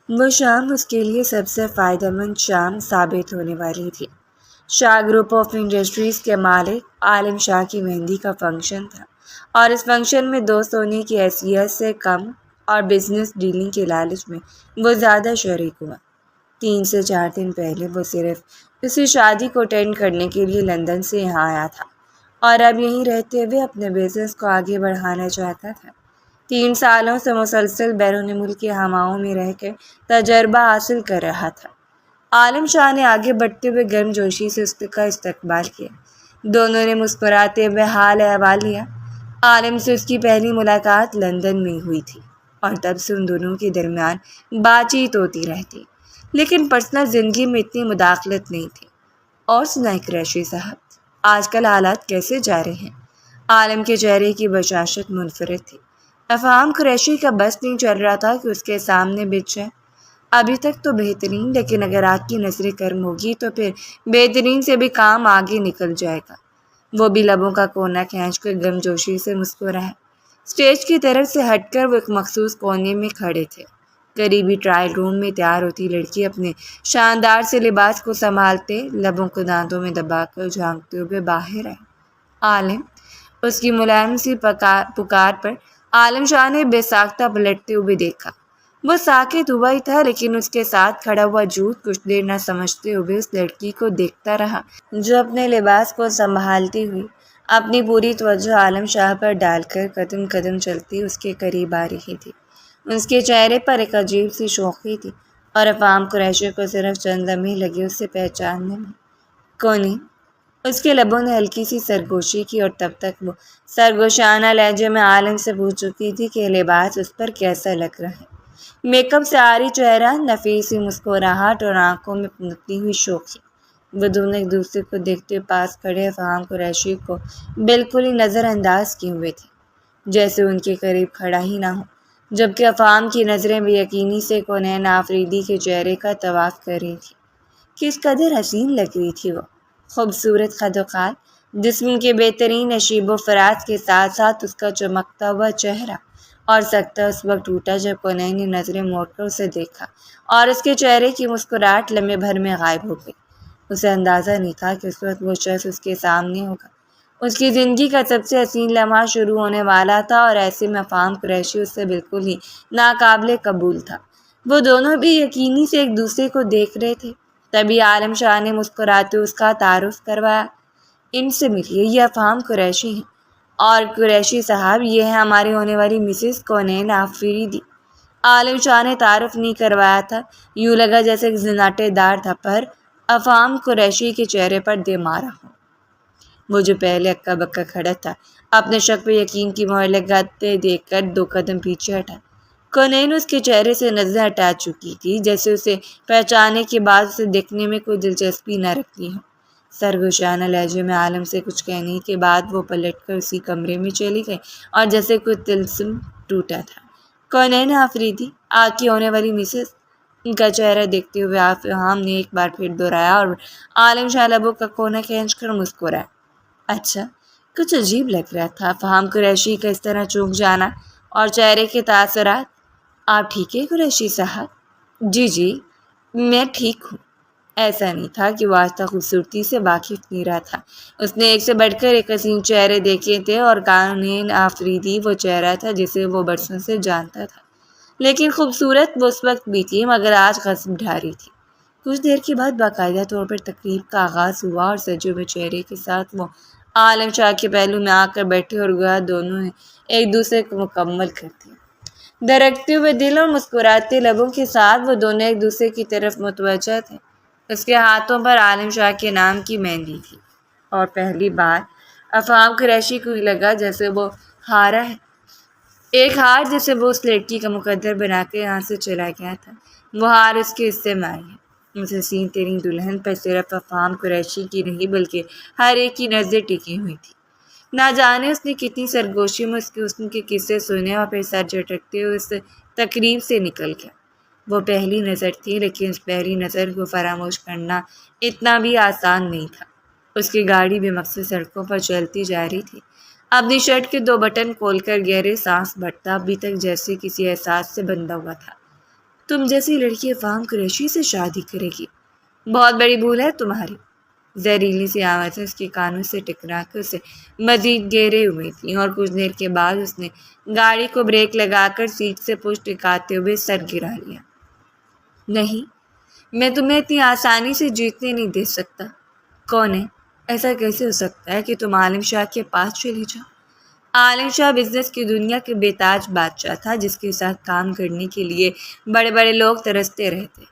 وہ شام اس کے لیے سب سے فائدہ مند شام ثابت ہونے والی تھی۔ شاہ گروپ آف انڈسٹریز کے مالک عالم شاہ کی مہندی کا فنکشن تھا، اور اس فنکشن میں دوست ہونے کی حیثیت سے کم اور بزنس ڈیلنگ کے لالچ میں وہ زیادہ شریک ہوا۔ 3 سے 4 دن پہلے وہ صرف اسی شادی کو اٹینڈ کرنے کے لیے لندن سے یہاں آیا تھا، اور اب یہیں رہتے ہوئے اپنے بزنس کو آگے بڑھانا چاہتا تھا۔ 3 سالوں سے مسلسل بیرون ملک کے ہواؤں میں رہ کر تجربہ حاصل کر رہا تھا۔ عالم شاہ نے آگے بڑھتے ہوئے گرم جوشی سے اس کا استقبال کیا۔ دونوں نے مسکراتے ہوئے حال احوال لیا۔ عالم سے اس کی پہلی ملاقات لندن میں ہوئی تھی، اور تب سے ان دونوں کے درمیان بات چیت ہوتی رہتی، لیکن پرسنل زندگی میں اتنی مداخلت نہیں تھی۔ اور سنائیں قریشی صاحب، آج کل حالات کیسے جا رہے ہیں؟ عالم کے چہرے کی بشاشت منفرد تھی۔ افہام قریشی کا بس نہیں چل رہا تھا کہ اس کے سامنے بچ جائے۔ ابھی تک تو بہترین، لیکن اگر آپ کی نظر کرم ہوگی تو پھر بہترین سے بھی کام آگے نکل جائے گا۔ وہ بھی لبوں کا کونا کھینچ کر گم جوشی سے مسکرایا۔ اسٹیج کی طرف سے ہٹ کر وہ ایک مخصوص کونے میں کھڑے تھے۔ قریبی ٹرائل روم میں تیار ہوتی لڑکی اپنے شاندار سے لباس کو سنبھالتے، لبوں کو دانتوں میں دبا کر جھانکتے ہوئے باہر آئے۔ عالم، اس کی ملائم سی پکار پر عالم شاہ نے بے ساختہ پلٹتے ہوئے دیکھا۔ وہ ساکت ہوا ہی تھا، لیکن اس کے ساتھ کھڑا ہوا جھوٹ کچھ دیر نہ سمجھتے ہوئے اس لڑکی کو دیکھتا رہا، جو اپنے لباس کو سنبھالتی ہوئی اپنی پوری توجہ عالم شاہ پر ڈال کر قدم قدم چلتی اس کے قریب آ رہی تھی۔ اس کے چہرے پر ایک عجیب سی شوخی تھی، اور افہام قریشی کو صرف چند لمحے لگے اسے پہچاننے میں۔ کونی، اس کے لبوں نے ہلکی سی سرگوشی کی، اور تب تک وہ سرگوشانہ لہجے میں عالم سے پوچھ چکی تھی کہ لباس اس پر کیسا لگ رہا ہے۔ میک اپ سے عاری چہرہ، نفیس سی مسکراہٹ اور آنکھوں میں پنپتی ہوئی شوخی۔ وہ دونوں ایک دوسرے کو دیکھتے پاس کھڑے افہام قریشی کو بالکل ہی نظر انداز کیے ہوئے تھے، جیسے ان کے قریب کھڑا ہی نہ ہو، جبکہ افہام کی نظریں بے یقینی سے کونین آفریدی کے چہرے کا طواف کر رہی تھی۔ کس قدر حسین لگ رہی تھی وہ، خوبصورت قد و قامت، جسم کے بہترین نشیب و فراز کے ساتھ ساتھ اس کا چمکتا ہوا چہرہ۔ اور سکتہ اس وقت ٹوٹا جب کونین نے نظریں موڑ کر اسے دیکھا، اور اس کے چہرے کی مسکراہٹ لمحے بھر میں غائب ہو گئی۔ اسے اندازہ نہیں تھا کہ اس وقت وہ شخص اس کے سامنے ہوگا۔ اس کی زندگی کا سب سے حسین لمحہ شروع ہونے والا تھا، اور ایسے میں افہام قریشی اس سے بالکل ہی ناقابل قبول تھا۔ وہ دونوں بھی یقینی سے ایک دوسرے کو دیکھ رہے تھے۔ تبھی عالم شاہ نے مسکراتے اس کا تعارف کروایا۔ ان سے ملیے، یہ افہام قریشی ہیں، اور قریشی صاحب، یہ ہے ہماری ہونے والی مسز کونین آفریدی۔ عالم شاہ نے تعارف نہیں کروایا تھا، یوں لگا جیسے ایک زناٹے دار تھپڑ افہام قریشی کے چہرے پر دے مارا ہو۔ وہ جو پہلے اکا بکا کھڑا تھا، اپنے شک پہ یقین کی مہر لگاتے دیکھ کر 2 قدم پیچھے ہٹا۔ کونین اس کے چہرے سے نظر ہٹا چکی تھی، جیسے اسے پہچانے کے بعد اسے دیکھنے میں کوئی دلچسپی نہ رکھتی ہو۔ سرگوشانہ لہجے میں عالم سے کچھ کہنے کے بعد وہ پلٹ کر اسی کمرے میں چلی گئی، اور جیسے کوئی طلسم ٹوٹا تھا۔ کونین آفریدی، آپ کی ہونے والی مسز؟ ان کا چہرہ دیکھتے ہوئے افہام نے ایک بار پھر دہرایا، اور عالم شاہ لبوں کا کونا کھینچ کر مسکرایا۔ اچھا، کچھ عجیب لگ رہا تھا افہام قریشی کا اس طرح چونک جانا، اور چہرے کے تاثرات۔ آپ ٹھیک ہے قریشی صاحب؟ جی، میں ٹھیک ہوں۔ ایسا نہیں تھا کہ وہ آج تک خوبصورتی سے واقف نہیں رہا تھا۔ اس نے ایک سے بڑھ کر ایک حسین چہرے دیکھے تھے، اور کونین آفریدی وہ چہرہ تھا جسے وہ برسوں سے جانتا تھا۔ لیکن خوبصورت وہ اس وقت بھی تھی، مگر آج غضب ڈھاری تھی۔ کچھ دیر کے بعد باقاعدہ طور پر تقریب کا آغاز ہوا، اور سجے ہوئے چہرے کے ساتھ وہ عالم شاہ کے پہلو میں آ کر بیٹھے، اور گویا دونوں نے ایک دوسرے کو مکمل کر دیا۔ دھڑکتے ہوئے دل اور مسکراتے لبوں کے ساتھ وہ دونوں ایک دوسرے کی طرف متوجہ تھے۔ اس کے ہاتھوں پر عالم شاہ کے نام کی مہندی تھی، اور پہلی بار افہام قریشی کو لگا جیسے وہ ہارا ہے، ایک ہار جسے وہ اس لڑکی کا مقدر بنا کے یہاں سے چلا گیا تھا۔ وہ ہار اس کے حصے میں آئی ہے۔ اس حسین ترین دلہن پر صرف افہام قریشی کی نہیں بلکہ ہر ایک کی نظر ٹکی ہوئی تھی۔ نہ جانے اس نے کتنی سرگوشی میں اس کے حسن کے قصے سنے، اور پھر سر جھٹکتے ہوئے اس تقریب سے نکل گیا۔ وہ پہلی نظر تھی، لیکن اس پہلی نظر کو فراموش کرنا اتنا بھی آسان نہیں تھا۔ اس کی گاڑی بے مقصد سڑکوں پر چلتی جا رہی تھی، اپنی شرٹ کے 2 بٹن کھول کر گہرے سانس بھرتا، ابھی تک جیسے کسی احساس سے بندھا ہوا تھا۔ تم جیسی لڑکی افہام قریشی سے شادی کرے گی؟ بہت بڑی بھول ہے تمہاری۔ زہریلی سی آوازیں اس کے کانوں سے ٹکرا کر اسے مزید گہرے ہوئی تھیں اور کچھ دیر کے بعد اس نے گاڑی کو بریک لگا کر سیٹ سے پشت ٹکاتے ہوئے سر گرا لیا۔ نہیں، میں تمہیں اتنی آسانی سے جیتنے نہیں دے سکتا۔ کون ہے؟ ایسا کیسے ہو سکتا ہے کہ تم عالم شاہ کے پاس چلی جاؤ؟ عالم شاہ بزنس کی دنیا کے بے تاج بادشاہ تھا جس کے ساتھ کام کرنے کے لیے بڑے بڑے لوگ ترستے رہتے۔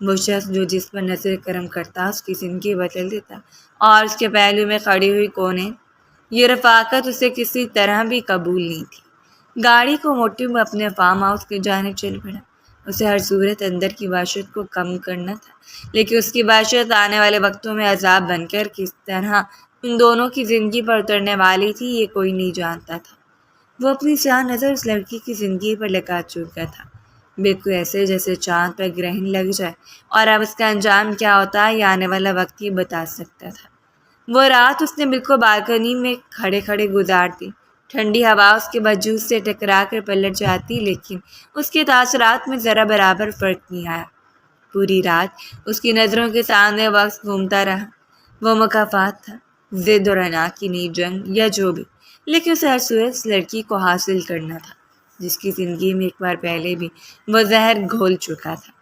وہ شخص جو جس پر نظر کرم کرتا اس کی زندگی بدل دیتا، اور اس کے پہلو میں کھڑی ہوئی کون ہے؟ یہ رفاقت اسے کسی طرح بھی قبول نہیں تھی۔ گاڑی کو موڑتے ہوئے اپنے فارم ہاؤس کی جانب چل پڑا۔ اسے ہر صورت اندر کی وحشت کو کم کرنا تھا، لیکن اس کی وحشت آنے والے وقتوں میں عذاب بن کر کس طرح ان دونوں کی زندگی پر اترنے والی تھی یہ کوئی نہیں جانتا تھا۔ وہ اپنی سیاہ نظر اس لڑکی کی زندگی پر لگا چکا تھا، بالکل ایسے جیسے چاند پر گرہن لگ جائے اور اب اس کا انجام کیا ہوتا ہے یہ آنے والا وقت ہی بتا سکتا تھا۔ وہ رات اس نے بالکل بالکنی میں کھڑے کھڑے گزار دی۔ ٹھنڈی ہوا اس کے وجود سے ٹکرا کر پلٹ جاتی، لیکن اس کے تاثرات میں ذرا برابر فرق نہیں آیا۔ پوری رات اس کی نظروں کے سامنے وقت گھومتا رہا۔ وہ مکافات تھا، ضد اور انا کی نئی جنگ یا جو بھی، لیکن اسے ہر صورت اس لڑکی کو حاصل کرنا تھا جس کی زندگی میں ایک بار پہلے بھی وہ زہر گھول چکا تھا۔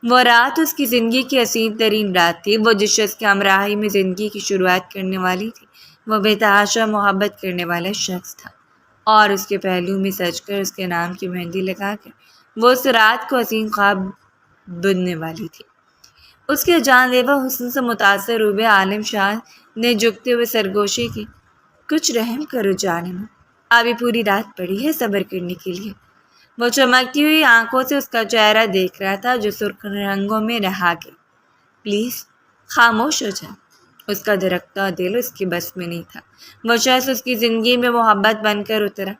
وہ رات اس کی زندگی کی حسین ترین رات تھی۔ وہ جس شخص کی ہمراہی میں زندگی کی شروعات کرنے والی تھی وہ بے تحاشا محبت کرنے والا شخص تھا، اور اس کے پہلو میں سج کر اس کے نام کی مہندی لگا کر وہ اس رات کو حسین خواب بننے والی تھی۔ اس کے جان لیوا حسن سے متاثر ہوئے عالم شاہ نے جھکتے ہوئے سرگوشی کی۔ کچھ رحم کرو جانم، ابھی پوری رات پڑی ہے صبر کرنے کے لیے۔ وہ چمکتی ہوئی آنکھوں سے اس کا چہرہ دیکھ رہا تھا جو سرخ رنگوں میں رہا گیا۔ پلیز خاموش ہو جا۔ اس کا دھڑکتا دل اس کی بس میں نہیں تھا۔ وہ شخص اس کی زندگی میں محبت بن کر اترا۔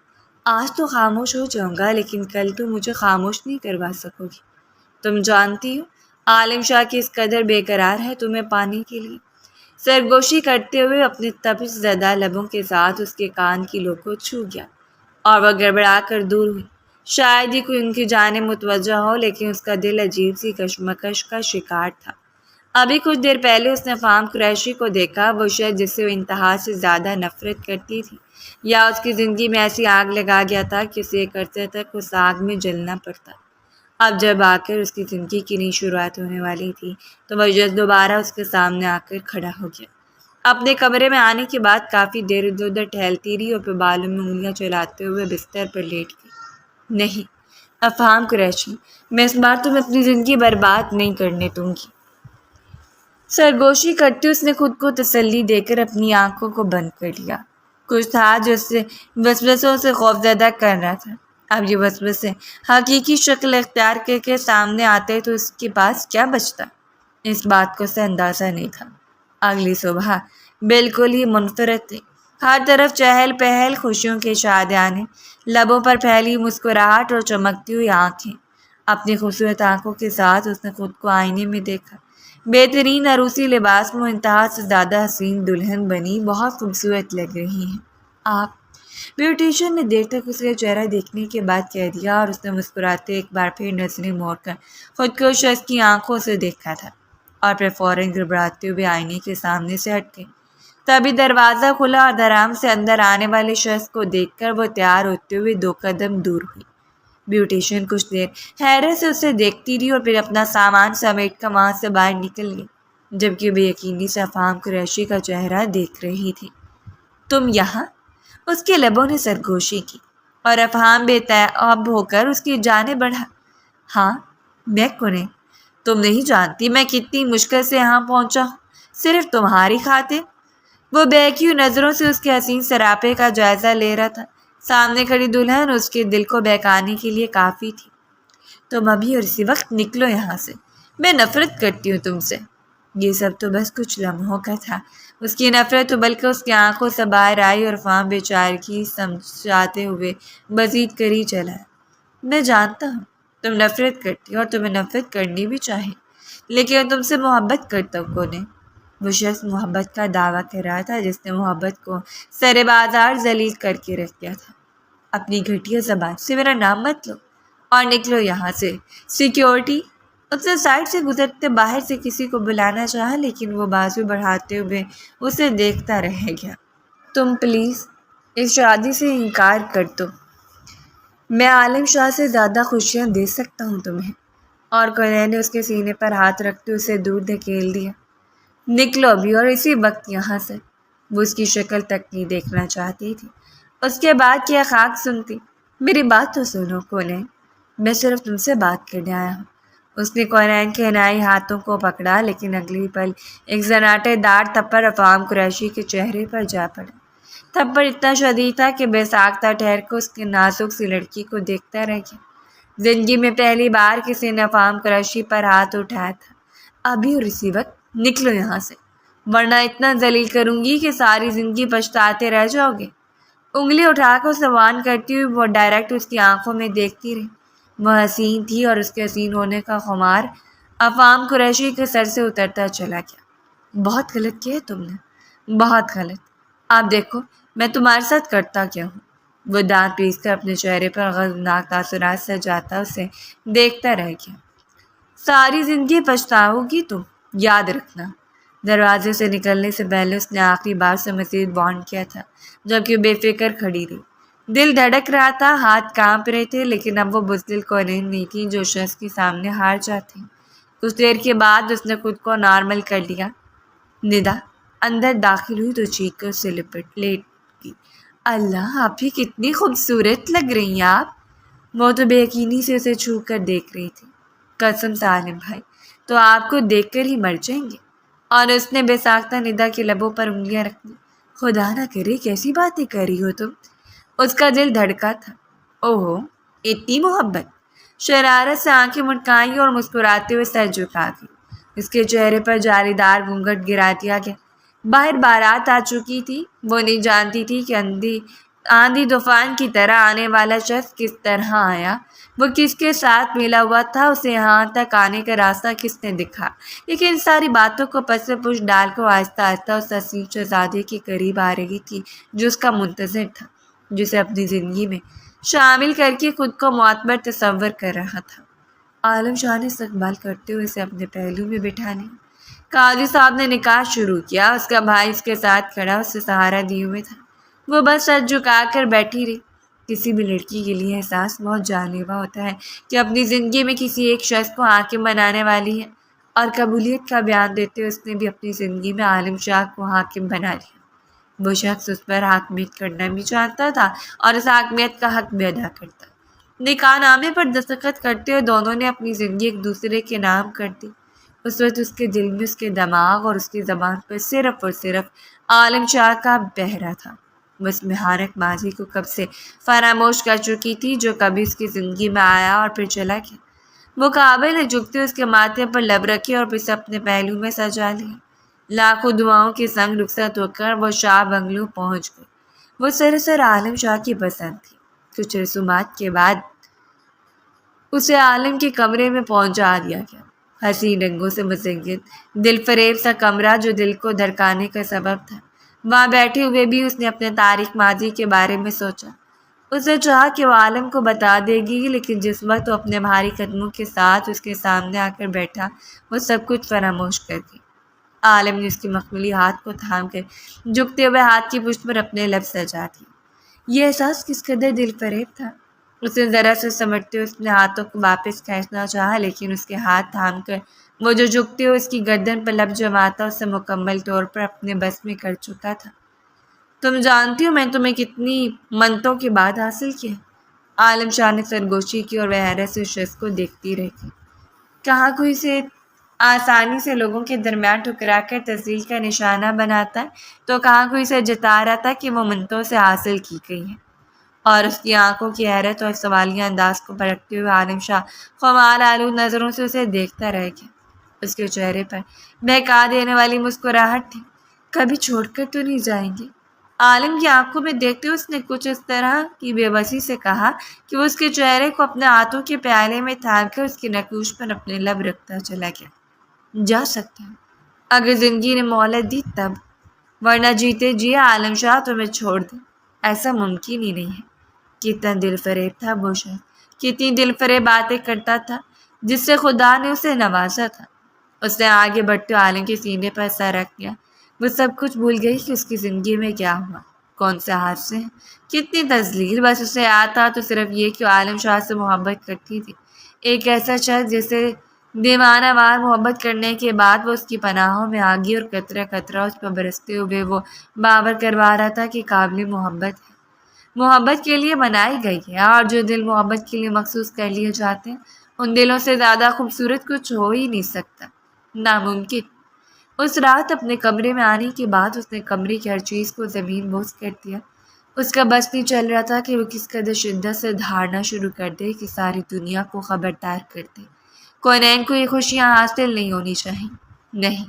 آج تو خاموش ہو جاؤں گا، لیکن کل تو مجھے خاموش نہیں کروا سکو گی۔ تم جانتی ہو عالم شاہ کی اس قدر بے قرار ہے تمہیں پانے کے لیے۔ سرگوشی کرتے ہوئے اپنے تپش زدہ لبوں کے ساتھ اس کے کان کی لو کو چھو گیا اور وہ گڑبڑا کر دور ہوئی۔ شاید ہی کوئی ان کی جانب متوجہ ہو، لیکن اس کا دل عجیب سی کشمکش کا شکار تھا۔ ابھی کچھ دیر پہلے اس نے افہام قریشی کو دیکھا، وہ شخص جس سے وہ انتہا سے زیادہ نفرت کرتی تھی، یا اس کی زندگی میں ایسی آگ لگا گیا تھا کہ اسے ایک عرصے تک اس آگ میں جلنا پڑتا۔ اب جب آ کر اس کی زندگی کی نئی شروعات ہونے والی تھی تو وہ شخص دوبارہ اس کے سامنے آ کر کھڑا ہو گیا۔ اپنے کمرے میں آنے کے بعد کافی دیر ادھر ادھر ٹہلتی رہی اور پھر بالوں میں انگلیاں چلاتے ہوئے بستر پر لیٹ گئی۔ نہیں افہام قریشی، میں اس بار تمہیں اپنی زندگی برباد نہیں کرنے دوں گی۔ سرگوشی کرتے اس نے خود کو تسلی دے کر اپنی آنکھوں کو بند کر لیا۔ کچھ تھا جو اس سے وسوسوں سے خوفزدہ کر رہا تھا۔ اب یہ وسوسے حقیقی شکل اختیار کر کے سامنے آتے تو اس کے پاس کیا بچتا؟ اس بات کو اسے اندازہ نہیں تھا۔ اگلی صبح بالکل ہی منفرد تھی۔ ہر طرف چہل پہل، خوشیوں کے شادیانے، لبوں پر پھیلی مسکراہٹ اور چمکتی ہوئی آنکھیں۔ اپنی خوبصورت آنکھوں کے ساتھ اس نے خود کو آئینے میں دیکھا۔ بہترین عروسی لباس میں انتہا سے زیادہ حسین دلہن بنی بہت خوبصورت لگ رہی ہیں آپ۔ بیوٹیشین نے دیر تک اس کا چہرہ دیکھنے کے بعد کہہ دیا، اور اس نے مسکراتے ایک بار پھر نظریں موڑ کر خود کو شخص کی آنکھوں سے دیکھا تھا، اور پھر فوراً گڑبڑاتے ہوئے آئینے کے سامنے سے ہٹ گئی۔ تبھی دروازہ کھلا اور دھڑام سے اندر آنے والے شخص کو دیکھ کر وہ تیار ہوتے ہوئے 2 قدم دور ہوئی۔ بیوٹیشین کچھ دیر حیرت سے اسے دیکھتی رہی اور پھر اپنا سامان سمیٹ کر وہاں سے باہر نکل گئی، جبکہ بے یقینی سے افہام قریشی کا چہرہ دیکھ رہی تھی۔ تم یہاں؟ اس کے لبوں نے سرگوشی کی اور افہام بے تاب ہو کر اس کی جانب بڑھا۔ ہاں میں کنیں، تم نہیں جانتی میں کتنی مشکل سے یہاں پہنچا ہوں، صرف تمہاری خاطر۔ وہ بہکی ہوئی نظروں سے اس کے حسین سراپے کا جائزہ لے رہا تھا۔ سامنے کھڑی دلہن اس کے دل کو بہکانے کے لیے کافی تھی۔ تم ابھی اور اسی وقت نکلو یہاں سے، میں نفرت کرتی ہوں تم سے۔ یہ سب تو بس کچھ لمحوں کا تھا۔ اس کی نفرت تو بلکہ اس کی آنکھوں سے باہر آئی اور فام بیچارگی سمجھاتے ہوئے مزید کری چلا۔ میں جانتا ہوں تم نفرت کرتی ہو اور تمہیں نفرت کرنی بھی چاہیے، لیکن تم سے محبت کرتا ہوں کونے۔ وہ شخص محبت کا دعویٰ کر رہا تھا جس نے محبت کو سر بازار ذلیل کر کے رکھ دیا تھا۔ اپنی گھٹیا زبان سے میرا نام مت لو، اور نکلو یہاں سے۔ سیکیورٹی اس سے سائڈ سے گزرتے باہر سے کسی کو بلانا چاہا، لیکن وہ بازو بڑھاتے ہوئے اسے دیکھتا رہ گیا۔ تم پلیز اس شادی سے انکار کر دو، میں عالم شاہ سے زیادہ خوشیاں دے سکتا ہوں تمہیں۔ اور کونین نے اس کے سینے پر ہاتھ رکھتے اسے دور دھکیل دیا۔ نکلو ابھی اور اسی وقت یہاں سے۔ وہ اس کی شکل تک نہیں دیکھنا چاہتی تھی۔ اس کے بعد کیا خاک سنتی؟ میری بات تو سنو کونین، میں صرف تم سے بات کرنے آیا ہوں۔ اس نے کونین کے حنائی ہاتھوں کو پکڑا، لیکن اگلی پل ایک زناٹے دار تھپڑ افہام قریشی کے چہرے پر جا پڑا۔ تھپڑ اتنا شدید تھا کہ بے ساختہ ٹھہر کر اس کی نازک سی لڑکی کو دیکھتا رہ گیا۔ زندگی میں پہلی بار کسی نے افہام قریشی پر ہاتھ اٹھایا تھا۔ ابھی اور اسی وقت نکلو یہاں سے، ورنہ اتنا ذلیل کروں گی کہ ساری زندگی پچھتاتے رہ جاؤ گے۔ انگلی اٹھا کر اسے وارن کرتی ہوئی وہ ڈائریکٹ اس کی آنکھوں میں دیکھتی رہی۔ وہ حسین تھی اور اس کے حسین ہونے کا خمار افہام قریشی کے سر سے اترتا چلا گیا۔ بہت غلط کیا تم نے، بہت غلط۔ آپ دیکھو میں تمہارے ساتھ کرتا کیا ہوں۔ وہ دانت پیس کر اپنے چہرے پر غضبناک تاثرات سجاتا اسے دیکھتا رہ گیا۔ ساری زندگی پچھتاؤ گی تم، یاد رکھنا۔ دروازے سے نکلنے سے پہلے اس نے آخری بار سے مزید وارن کیا تھا، جبکہ بے فکر کھڑی رہی۔ دل دھڑک رہا تھا، ہاتھ کانپ رہے تھے، لیکن اب وہ بزدل کونین نہیں تھی جو شخص کے سامنے ہار جاتی۔ کچھ دیر کے بعد اس نے خود کو نارمل کر لیا۔ ندا اندر داخل ہوئی تو چیخ کر اسے لیٹ گئی۔ اللہ، آپ بھی کتنی خوبصورت لگ رہی ہیں آپ۔ وہ تو بے یقینی سے اسے چھو کر دیکھ رہی تھی۔ قسم سے عالم بھائی، تو آپ کو دیکھ کر ہی مر جائیں گے۔ اور اس نے بے ساختہ ندا کے لبوں پر انگلیاں رکھ دی۔ خدا نہ کرے کیسی باتیں کر رہی ہو تم۔ اس کا دل دھڑکا تھا۔ اوہو، اتنی محبت۔ شرارت سے آنکھیں مٹکائیں اور مسکراتے ہوئے سر جھکا گئی۔ اس کے چہرے پر جالی دار گھونگھٹ گرا دیا گیا۔ باہر بارات آ چکی تھی۔ وہ نہیں جانتی تھی کہ آندھی طوفان کی طرح آنے والا شخص کس طرح آیا، وہ کس کے ساتھ ملا ہوا تھا، اسے یہاں تک آنے کا راستہ کس نے دکھا۔ لیکن ان ساری باتوں کو پس پش ڈال کر آہستہ آہستہ اس اصیل شہزادے کے قریب آ رہی تھی جو اس کا منتظر تھا، جسے اپنی زندگی میں شامل کر کے خود کو معتبر تصور کر رہا تھا۔ عالم شاہ نے استقبال کرتے ہوئے اسے اپنے پہلو میں بٹھانے۔ قاضی صاحب نے نکاح شروع کیا۔ اس کا بھائی اس کے ساتھ کھڑا اسے سہارا دیے ہوئے تھا۔ وہ بس سر جھکا کر بیٹھی رہی۔ کسی بھی لڑکی کے لیے احساس بہت جان لیوا ہوتا ہے کہ اپنی زندگی میں کسی ایک شخص کو حاکم بنانے والی ہے، اور قبولیت کا بیان دیتے ہوئے اس نے بھی اپنی زندگی میں عالم شاہ کو حاکم بنا لیا۔ وہ شخص اس پر حاکمیت کرنا بھی چاہتا تھا اور اس حاکمیت کا حق بھی ادا کرتا۔ نکاح نامے پر دستخط کرتے ہوئے دونوں نے اپنی زندگی ایک دوسرے کے نام کر دی۔ اس وقت اس کے دل میں، اس کے دماغ اور اس کی زبان پر صرف اور صرف عالم شاہ کا پہرا تھا۔ وہ اس مہارک ماضی کو کب سے فراموش کر چکی تھی جو کبھی اس کی زندگی میں آیا اور پھر چلا گیا۔ وہ کعبے نے جھکتے اس کے ماتھے پر لب رکھی اور پھر سے اپنے پہلو میں سجا لیا۔ لاکھوں دعاؤں کے سنگ رخصت ہو کر وہ شاہ بنگلو پہنچ گئی۔ وہ سراسر عالم شاہ کی پسند تھی۔ کچھ رسومات کے بعد اسے عالم کے کمرے میں پہنچا دیا گیا۔ حسین رنگوں سے مزین دل فریب سا کمرہ جو دل کو دھڑکانے کا سبب تھا۔ وہاں بیٹھے ہوئے بھی اس نے اپنے تاریک ماضی کے بارے میں سوچا۔ اس نے چاہا کہ وہ عالم کو بتا دے گی، لیکن جس وقت وہ اپنے بھاری قدموں کے ساتھ اس کے سامنے آ کر بیٹھا، وہ سب کچھ فراموش کر گئی۔ عالم نے اس کے مخملی ہاتھ کو تھام کر جھکتے ہوئے ہاتھ کی پشت پر اپنے لب سجا دی۔ یہ احساس کس قدر دل فریب تھا۔ اسے ذرا سے سمٹتے ہوئے اس نے ہاتھوں کو واپس کھینچنا چاہا، لیکن اس کے ہاتھ تھام کر وہ جو جھکتے ہوئے اس کی گردن پر لب جماتا اسے مکمل طور پر اپنے بس میں کر چکا تھا۔ تم جانتی ہو میں تمہیں کتنی منتوں کے بعد حاصل کیا؟ عالم شاہ نے سرگوشی کی اور وہ حیرت سے اس شخص کو دیکھتی رہ گئی۔ کہاں کوئی سے آسانی سے لوگوں کے درمیان ٹھکرا کر تذلیل کا نشانہ بناتا ہے، تو کہاں کوئی سے جتا رہا تھا کہ وہ منتوں سے حاصل کی گئی ہے۔ اور اس کی آنکھوں کی حیرت اور سوالیہ انداز کو پرکھتے ہوئے عالم شاہ خمار آلود نظروں سے اسے دیکھتا رہ گیا۔ اس کے چہرے پر بہکا دینے والی مسکراہٹ تھی۔ کبھی چھوڑ کر تو نہیں جائیں گے؟ عالم کی آنکھوں میں دیکھتے ہوئے اس نے کچھ اس طرح کی بے بسی سے کہا کہ وہ اس کے چہرے کو اپنے ہاتھوں کے پیالے میں تھام کر اس کی نکوش پر اپنے لب رکھتا چلا گیا۔ جا سکتے ہیں اگر زندگی نے مہلت دی تب، ورنہ جیتے جی عالم شاہ تمہیں چھوڑ دے، ایسا ممکن ہی نہیں ہے۔ کتنا دل فریب تھا وہ شخص کتنی دل فریب باتیں کرتا تھا جس سے خدا نے اسے نوازا تھا۔ اس نے آگے بڑھتے عالم کے سینے پر سر رکھ دیا۔ وہ سب کچھ بھول گئی کہ اس کی زندگی میں کیا ہوا، کون سے حادثے ہیں، کتنی تذلیل۔ بس اسے یاد تھا تو صرف یہ کہ وہ عالم شاہ سے محبت کرتی تھی، ایک ایسا شخص جسے دیوانہ وار محبت کرنے کے بعد وہ اس کی پناہوں میں آگی اور قطرہ قطرہ اس پر برستے ہوئے وہ باور کروا رہا تھا کہ قابل محبت ہے، محبت کے لیے بنائی گئی ہے، اور جو دل محبت کے لیے مخصوص کر لیے جاتے ہیں ان دلوں سے زیادہ خوبصورت کچھ ہو ہی نہیں سکتا، ناممکن۔ اس رات اپنے کمرے میں آنے کے بعد اس نے کمرے کی ہر چیز کو زمین بوس کر دیا۔ اس کا بس نہیں چل رہا تھا کہ وہ کس قدر شدت سے دھاڑنا شروع کر دے کہ ساری دنیا کو خبردار کر دے۔ کونین کو یہ خوشیاں حاصل نہیں ہونی چاہیے، نہیں،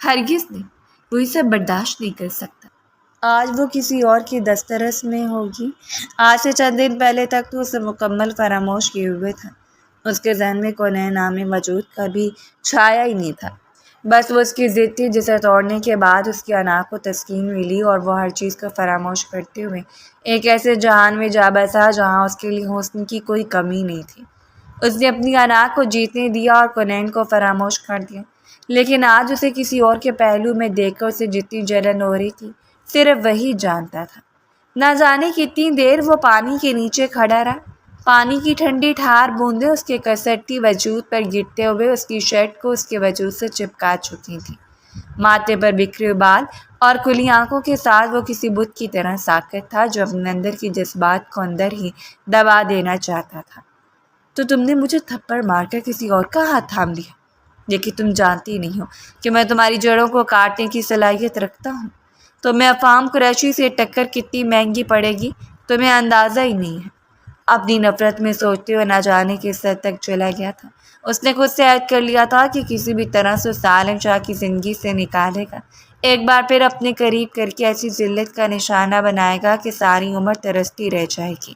ہرگز نہیں، وہ اسے برداشت نہیں کر سکتا۔ آج وہ کسی اور کی دسترس میں ہوگی۔ آج سے چند دن پہلے تک تو اسے مکمل فراموش کیے ہوئے تھا۔ اس کے ذہن میں کونین نامی وجود کبھی چھایا ہی نہیں تھا۔ بس وہ اس کی ضد تھی جسے توڑنے کے بعد اس کی انا کو تسکین ملی اور وہ ہر چیز کو فراموش کرتے ہوئے ایک ایسے جہان میں جا بسا جہاں اس کے لیے حسن کی کوئی کمی نہیں تھی۔ اس نے اپنی انا کو جیتنے دیا اور کونین کو فراموش کر دیا، لیکن آج اسے کسی اور کے پہلو میں دیکھ کر اسے جتنی جلن ہو رہی تھی صرف وہی جانتا تھا۔ نہ جانے کتنی دیر وہ پانی کے نیچے کھڑا رہا۔ پانی کی ٹھنڈی ٹھار بوندیں اس کے کسرتی وجود پر گرتے ہوئے اس کی شرٹ کو اس کے وجود سے چپکا چکی تھیں۔ ماتھے پر بکھرے ہوئے بال اور کھلی آنکھوں کے ساتھ وہ کسی بت کی طرح ساکت تھا جو اپنے اندر کی جذبات کو اندر ہی دبا دینا چاہتا تھا۔ تو تم نے مجھے تھپڑ مار کر کسی اور کا ہاتھ تھام لیا، لیکن تم جانتی نہیں ہو کہ میں تمہاری جڑوں کو کاٹنے کی صلاحیت رکھتا ہوں۔ تمہیں افہام قریشی سے ٹکر کتنی مہنگی پڑے گی تمہیں اندازہ ہی نہیں ہے۔ اپنی نفرت میں سوچتے ہوئے نہ جانے کس حد تک چلا گیا تھا۔ اس نے خود سے عہد کر لیا تھا کہ کسی بھی طرح سے اس عالم شاہ کی زندگی سے نکالے گا، ایک بار پھر اپنے قریب کر کے ایسی ذلت کا نشانہ بنائے گا کہ ساری عمر ترستی رہ جائے گی۔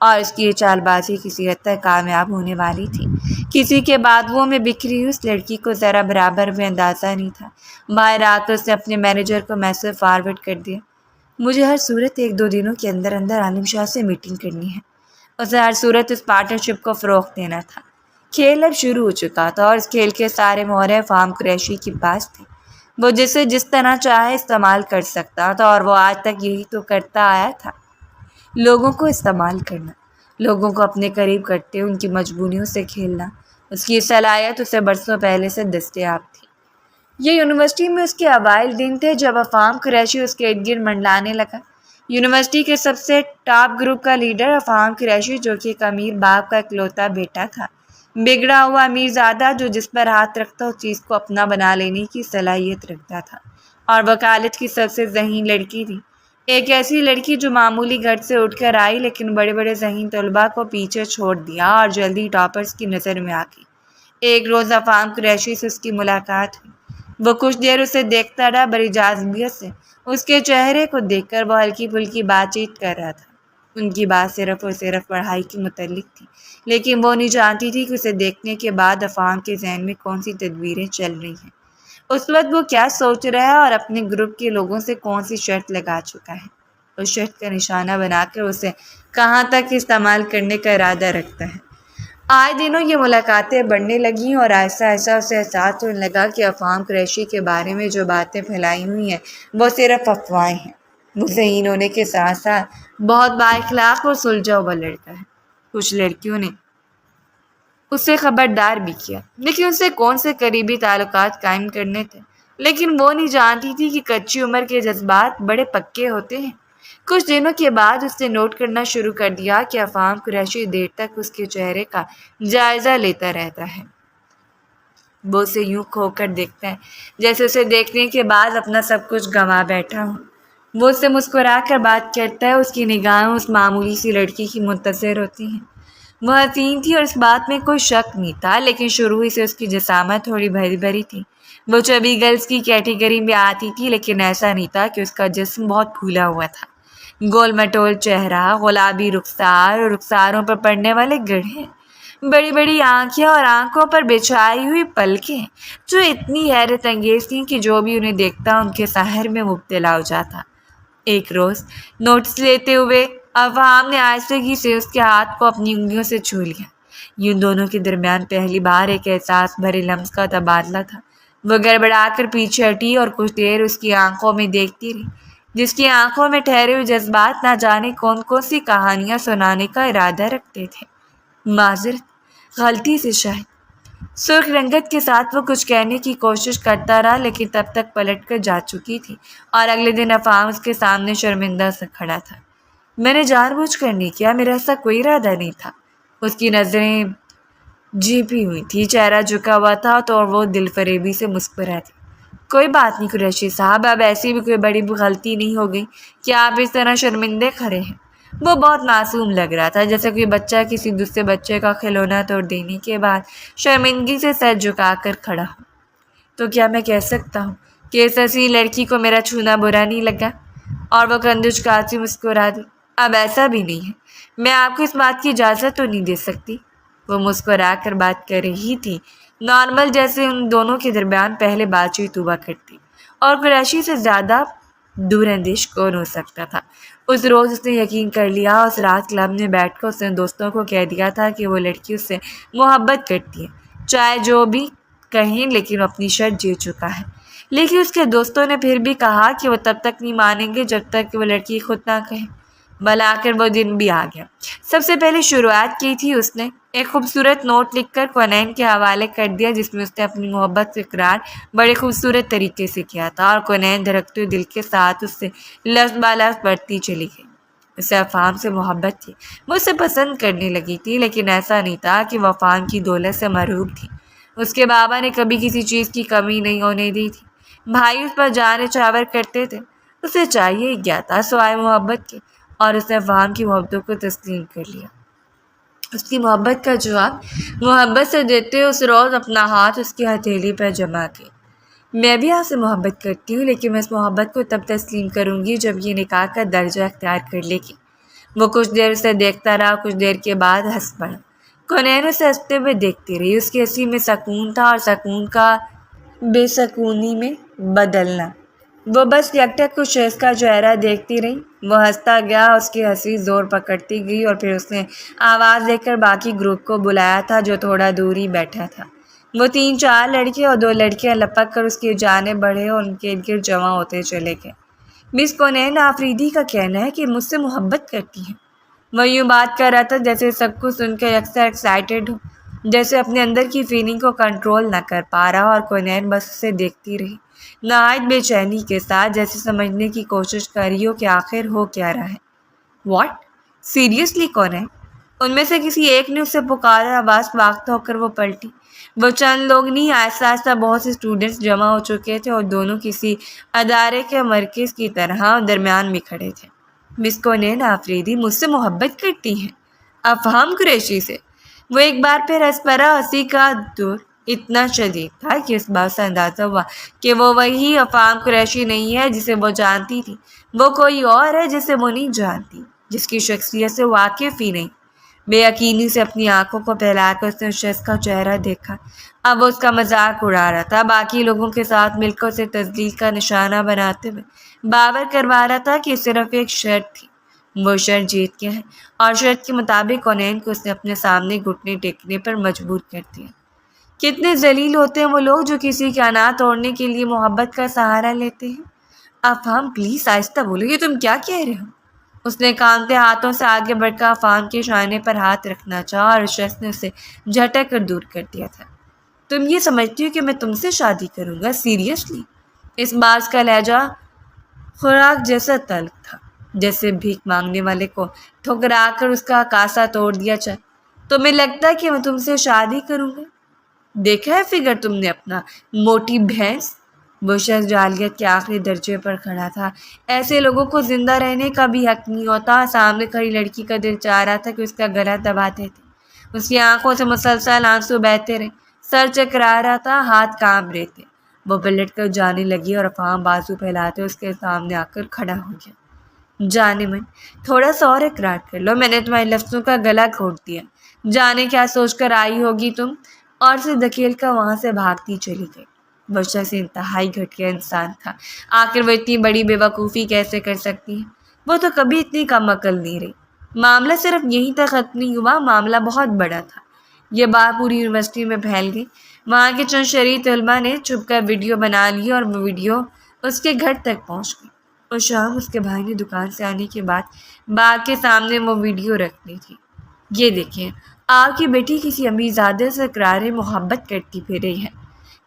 اور اس کی یہ چال بازی کسی حد تک کامیاب ہونے والی تھی۔ کسی کے بادوؤں میں بکھری ہوئی اس لڑکی کو ذرا برابر بھی اندازہ نہیں تھا۔ باہر آ کر اس نے اپنے مینیجر کو میسج فارورڈ کر دیا، مجھے ہر صورت 1-2 دنوں کے اندر اندر عالم شاہ سے میٹنگ کرنی ہے۔ اسے ہر صورت اس پارٹنرشپ کو فروغ دینا تھا۔ کھیل اب شروع ہو چکا تھا اور اس کھیل کے سارے مہرے فام قریشی کے پاس تھے۔ وہ جسے جس طرح چاہے استعمال کر سکتا تھا اور وہ آج تک یہی تو کرتا آیا تھا، لوگوں کو استعمال کرنا، لوگوں کو اپنے قریب کرتے ان کی مجبوریوں سے کھیلنا۔ اس کی صلاحیت اسے برسوں پہلے سے دستیاب تھی۔ یہ یونیورسٹی میں اس کے اوائل دن تھے جب افہام قریشی اس کے ارد گرد منڈلانے لگا۔ یونیورسٹی کے سب سے ٹاپ گروپ کا لیڈر افہام قریشی جو کہ ایک امیر باپ کا اکلوتا بیٹا تھا، بگڑا ہوا امیر زادہ جو جس پر ہاتھ رکھتا اس چیز کو اپنا بنا لینے کی صلاحیت رکھتا تھا، اور وہ کالج کی سب سے ذہین لڑکی تھی، ایک ایسی لڑکی جو معمولی گھر سے اٹھ کر آئی لیکن بڑے بڑے ذہین طلباء کو پیچھے چھوڑ دیا اور جلدی ٹاپرز کی نظر میں آ گئی۔ ایک روز افہام قریشی سے اس کی ملاقات ہوئی۔ وہ کچھ دیر اسے دیکھتا رہا بڑی جاذبیت سے۔ اس کے چہرے کو دیکھ کر وہ ہلکی پھلکی بات چیت کر رہا تھا۔ ان کی بات صرف اور صرف پڑھائی کے متعلق تھی، لیکن وہ نہیں جانتی تھی کہ اسے دیکھنے کے بعد افہام کے ذہن میں کون سی تدبیریں چل رہی ہیں، اس وقت وہ کیا سوچ رہا ہے اور اپنے گروپ کے لوگوں سے کون سی شرط لگا چکا ہے، اس شرط کا نشانہ بنا کر اسے کہاں تک استعمال کرنے کا ارادہ رکھتا ہے۔ آئے دنوں یہ ملاقاتیں بڑھنے لگیں اور آہستہ آہستہ اسے احساس ہونے لگا کہ افہام قریشی کے بارے میں جو باتیں پھیلائی ہوئی ہیں وہ صرف افواہیں ہیں۔ وہ ذہین ہونے کے ساتھ ساتھ بہت بااخلاق اور سلجھا ہوا لڑکا ہے۔ کچھ لڑکیوں نے اسے خبردار بھی کیا، لیکن ان سے کون سے قریبی تعلقات قائم کرنے تھے، لیکن وہ نہیں جانتی تھی کہ کچی عمر کے جذبات بڑے پکے ہوتے ہیں۔ کچھ دنوں کے بعد اس نے نوٹ کرنا شروع کر دیا کہ افہام قریشی دیر تک اس کے چہرے کا جائزہ لیتا رہتا ہے۔ وہ اسے یوں کھو کر دیکھتا ہے جیسے اسے دیکھنے کے بعد اپنا سب کچھ گنوا بیٹھا ہو۔ وہ اس سے مسکرا کر بات کرتا ہے، اس کی نگاہیں اس معمولی سی لڑکی کی منتظر ہوتی ہیں۔ وہ حسین تھی اور اس بات میں کوئی شک نہیں تھا، لیکن شروع ہی سے اس کی جسامت تھوڑی بھری بھری تھی۔ وہ چبی گرلز کی کیٹیگری میں آتی تھی، لیکن ایسا نہیں تھا کہ اس کا جسم بہت پھولا ہوا تھا۔ گول مٹول چہرہ، گلابی رخسار اور رخساروں پر پڑنے والے گڑھے، بڑی بڑی آنکھیں اور آنکھوں پر بچھائی ہوئی پلکیں جو اتنی حیرت انگیز تھیں کہ جو بھی انہیں دیکھتا ان کے سحر میں مبتلا ہو جاتا۔ ایک روز نوٹس لیتے ہوئے افہام نے آہستگی سے اس کے ہاتھ کو اپنی انگلیوں سے چھو لیا۔ یوں دونوں کے درمیان پہلی بار ایک احساس بھرے لمس کا تبادلہ تھا۔ وہ گڑبڑا کر پیچھے ہٹی اور کچھ دیر اس کی آنکھوں میں دیکھتی رہی، جس کی آنکھوں میں ٹھہرے ہوئے جذبات نہ جانے کون کون سی کہانیاں سنانے کا ارادہ رکھتے تھے۔ معذرت، غلطی سے شاید۔ سرخ رنگت کے ساتھ وہ کچھ کہنے کی کوشش کرتا رہا، لیکن تب تک پلٹ کر جا چکی تھی اور اگلے دن افہام اس کے سامنے شرمندہ سے کھڑا تھا۔ میں نے جان بوجھ کر نہیں کیا، میرا ایسا کوئی ارادہ نہیں تھا۔ اس کی نظریں جھیپی ہوئی تھی، چہرہ جھکا ہوا تھا تو وہ دل فریبی سے مسکرا تھی۔ کوئی بات نہیں قریشی صاحب، اب ایسی بھی کوئی بڑی غلطی نہیں ہو گئی کہ آپ اس طرح شرمندے کھڑے ہیں۔ وہ بہت معصوم لگ رہا تھا، جیسے کوئی بچہ کسی دوسرے بچے کا کھلونا توڑ دینے کے بعد شرمندگی سے سر جھکا کر کھڑا ہو۔ تو کیا میں کہہ سکتا ہوں کہ اس حسین لڑکی کو میرا چھونا برا نہیں لگا؟ اور وہ کندھے جھکاتی مسکرا دی۔ اب ایسا بھی نہیں ہے، میں آپ کو اس بات کی اجازت تو نہیں دے سکتی۔ وہ مسکرا کر بات کر رہی تھی، نارمل جیسے ان دونوں کے درمیان پہلے بات چیت ہوا کرتی، اور قریشی سے زیادہ دور اندیش کون ہو سکتا تھا۔ اس روز اس نے یقین کر لیا، اس رات کلب میں بیٹھ کر اس نے دوستوں کو کہہ دیا تھا کہ وہ لڑکی اس سے محبت کرتی ہے، چاہے جو بھی کہیں، لیکن وہ اپنی شرط جیت چکا ہے۔ لیکن اس کے دوستوں نے پھر بھی کہا کہ وہ تب تک نہیں مانیں گے جب تک کہ وہ لڑکی خود نہ کہے۔ بلا کر وہ دن بھی آ گیا۔ سب سے پہلے شروعات کی تھی اس نے ایک خوبصورت نوٹ لکھ کر کونین کے حوالے کر دیا، جس میں اس نے اپنی محبت کا اقرار بڑے خوبصورت طریقے سے کیا تھا، اور کونین دھڑکتے ہوئے دل کے ساتھ اس سے لفظ بالفظ پڑھتی چلی گئی۔ اسے افہام سے محبت تھی، وہ اسے پسند کرنے لگی تھی، لیکن ایسا نہیں تھا کہ وہ افہام کی دولت سے مرعوب تھی۔ اس کے بابا نے کبھی کسی چیز کی کمی نہیں ہونے دی تھی۔ بھائی اس پر جان نچھاور کرتے تھے، اسے چاہیے ہی کیا تھا سوائے محبت کے، اور اس نے افہام کی محبتوں کو تسلیم کر لیا۔ اس کی محبت کا جواب محبت سے دیتے اس روز اپنا ہاتھ اس کی ہتھیلی پر جما کے۔ میں بھی آپ سے محبت کرتی ہوں، لیکن میں اس محبت کو تب تسلیم کروں گی جب یہ نکاح کا درجہ اختیار کر لے گی۔ وہ کچھ دیر اسے دیکھتا رہا، کچھ دیر کے بعد ہنس پڑا۔ کونین اسے ہنستے ہوئے دیکھتی رہی، اس کی ہنسی میں سکون تھا، اور سکون کا بے سکونی میں بدلنا۔ وہ بس یکٹک اس شخص کا چہرہ دیکھتی رہی۔ وہ ہنستا گیا، اس کی ہنسی زور پکڑتی گئی، اور پھر اس نے آواز دے کر باقی گروپ کو بلایا تھا جو تھوڑا دور ہی بیٹھا تھا۔ وہ 3-4 لڑکے اور 2 لڑکیاں لپک کر اس کی جانب بڑھے اور ان کے ارد گرد جمع ہوتے چلے گئے۔ مس کونین آفریدی کا کہنا ہے کہ مجھ سے محبت کرتی ہیں۔ وہ یوں بات کر رہا تھا جیسے سب کچھ سن کر یکسر ایکسائٹیڈ ہو، جیسے اپنے اندر کی فیلنگ کو کنٹرول نہ کر پا رہا، اور کونین بس اسے دیکھتی رہی نہایت بے چینی کے ساتھ، جیسے سمجھنے کی کوشش کر رہی ہو کہ آخر ہو کیا رہا ہے۔ واٹ؟ سیریسلی کونین؟ ان میں سے کسی ایک نے اسے پکارا۔ آواز باختہ ہو کر وہ پلٹی۔ وہ چند لوگ نہیں، آہستہ آہستہ بہت سے اسٹوڈنٹس جمع ہو چکے تھے، اور دونوں کسی ادارے کے مرکز کی طرح درمیان میں کھڑے تھے۔ مس کونین آفریدی مجھ سے محبت کرتی ہیں؟ افہام قریشی سے؟ وہ ایک بار پھر ہنس پڑا۔ ہنسی کا دور اتنا شدید تھا کہ اس بات سے اندازہ ہوا کہ وہ وہی افہام قریشی نہیں ہے جسے وہ جانتی تھی، وہ کوئی اور ہے جسے وہ نہیں جانتی، جس کی شخصیت سے واقف ہی نہیں۔ بے یقینی سے اپنی آنکھوں کو پھیلا کر اس نے اس شخص کا چہرہ دیکھا۔ اب وہ اس کا مذاق اڑا رہا تھا، باقی لوگوں کے ساتھ مل کر اسے تذلیل کا نشانہ بناتے ہوئے باور کروا رہا تھا کہ صرف ایک شرط تھی، وہ شرط جیت گیا ہے، اور شرط کے مطابق کونین کو اس نے اپنے سامنے گھٹنے ٹیکنے پر مجبور کر دیا۔ کتنے ذلیل ہوتے ہیں وہ لوگ جو کسی کے انات توڑنے کے لیے محبت کا سہارا لیتے ہیں۔ افہام پلیز آہستہ بولو، یہ تم کیا کہہ رہے ہو؟ اس نے کانپتے ہاتھوں سے آگے بڑھ کر افہام کے شانے پر ہاتھ رکھنا چاہا، اور اس شخص نے اسے جھٹک کر دور کر دیا تھا۔ تم یہ سمجھتی ہو کہ میں تم سے شادی کروں گا؟ سیریسلی؟ اس بات کا لہجہ خوراک جیسا تلخ تھا، جیسے بھیک مانگنے والے کو ٹھکرا کر اس کا کاسا توڑ دیا جائے۔ تمہیں لگتا ہے کہ میں تم سے شادی کروں گا؟ دیکھا ہے فگر تم نے اپنا، موٹی بھینس؟ وہ شخص جاہلیت کے آخری درجے پر کھڑا تھا۔ ایسے لوگوں کو زندہ رہنے کا بھی حق نہیں ہوتا۔ سامنے کھڑی لڑکی کا دل چاہ رہا تھا کہ اس کا گلا دباتے تھے۔ اس کی آنکھوں سے مسلسل آنسو بہتے رہے، سر چکرا رہا تھا، ہاتھ کانپ رہے تھے۔ وہ پلٹ کر جانے لگی، اور افہام بازو پھیلاتے اس کے سامنے آ کر کھڑا ہو گیا۔ جانے من، تھوڑا سا اور اقرار کر لو، میں نے تمہارے لفظوں کا گلا گھونٹ دیا۔ جانے کیا سوچ کر آئی ہوگی تم؟ اور اسے دھکیل کر وہاں سے بھاگتی چلی گئی۔ وہ شخص انتہائی گھٹیا انسان تھا۔ آخر وہ اتنی بڑی بے وقوفی کیسے کر سکتی ہے؟ وہ تو کبھی اتنی کم عقل نہیں رہی۔ معاملہ صرف یہیں تک ختم نہیں ہوا، معاملہ بہت بڑا تھا۔ یہ بات پوری یونیورسٹی میں پھیل گئی۔ وہاں کے چند شریف طلباء نے چھپ کر ویڈیو بنا لی اور وہ ویڈیو اس کے گھر تک پہنچ گئی۔ اس شام اس کے بھائی نے دکان سے آنے کے بعد باغ کے سامنے وہ ویڈیو رکھ لی تھی۔ یہ دیکھیں، آپ کی بیٹی کسی امیر زادے سے اقرار محبت کرتی پھر رہی ہے۔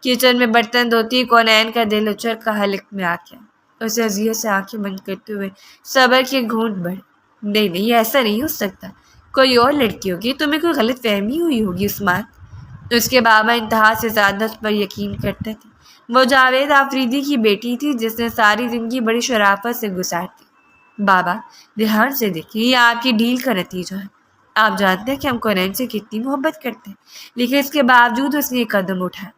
کچن میں برتن دھوتی کونین کا دل اچھل کا حلق میں آ گیا۔ اسے اذیت سے آنکھیں بند کرتے ہوئے صبر کے گھونٹ بڑھے۔ نہیں، ایسا نہیں ہو سکتا، کوئی اور لڑکی ہوگی، تمہیں کوئی غلط فہمی ہوئی ہوگی عثمان۔ اس کے بابا انتہا سے زیادہ اس پر یقین کرتے تھے۔ وہ جاوید آفریدی کی بیٹی تھی جس نے ساری زندگی بڑی شرافت سے گزارتی۔ بابا دھیان سے دیکھیں، یہ آپ کی ڈھیل کا نتیجہ ہے۔ آپ جانتے ہیں کہ ہم کونین سے کتنی محبت کرتے ہیں، لیکن اس کے باوجود اس نے ایک قدم اٹھایا۔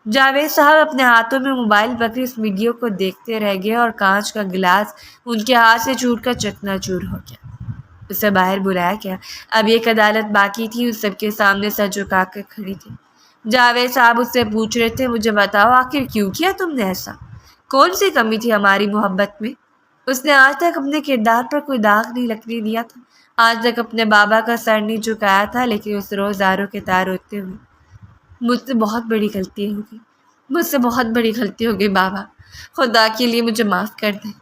جاوید صاحب اپنے ہاتھوں میں موبائل پکڑے اس ویڈیو کو دیکھتے رہ گئے اور کانچ کا گلاس ان کے ہاتھ سے چھوٹ کر چکنا چور ہو گیا۔ اسے باہر بلایا گیا۔ اب ایک عدالت باقی تھی، اس سب کے سامنے سر جھکا کر کھڑی تھی۔ جاوید صاحب اس سے پوچھ رہے تھے، مجھے بتاؤ آخر کیوں کیا تم نے ایسا؟ کون سی کمی تھی ہماری محبت میں؟ اس نے آج تک اپنے کردار پر کوئی داغ نہیں لگنے دیا تھا، آج تک اپنے بابا کا سر نہیں جھکایا تھا، لیکن اس روز زاروں کے تار روتے ہوئے، مجھ سے بہت بڑی غلطی ہو گئی، مجھ سے بہت بڑی غلطی ہو گئی بابا، خدا کے لیے مجھے معاف کر دیں۔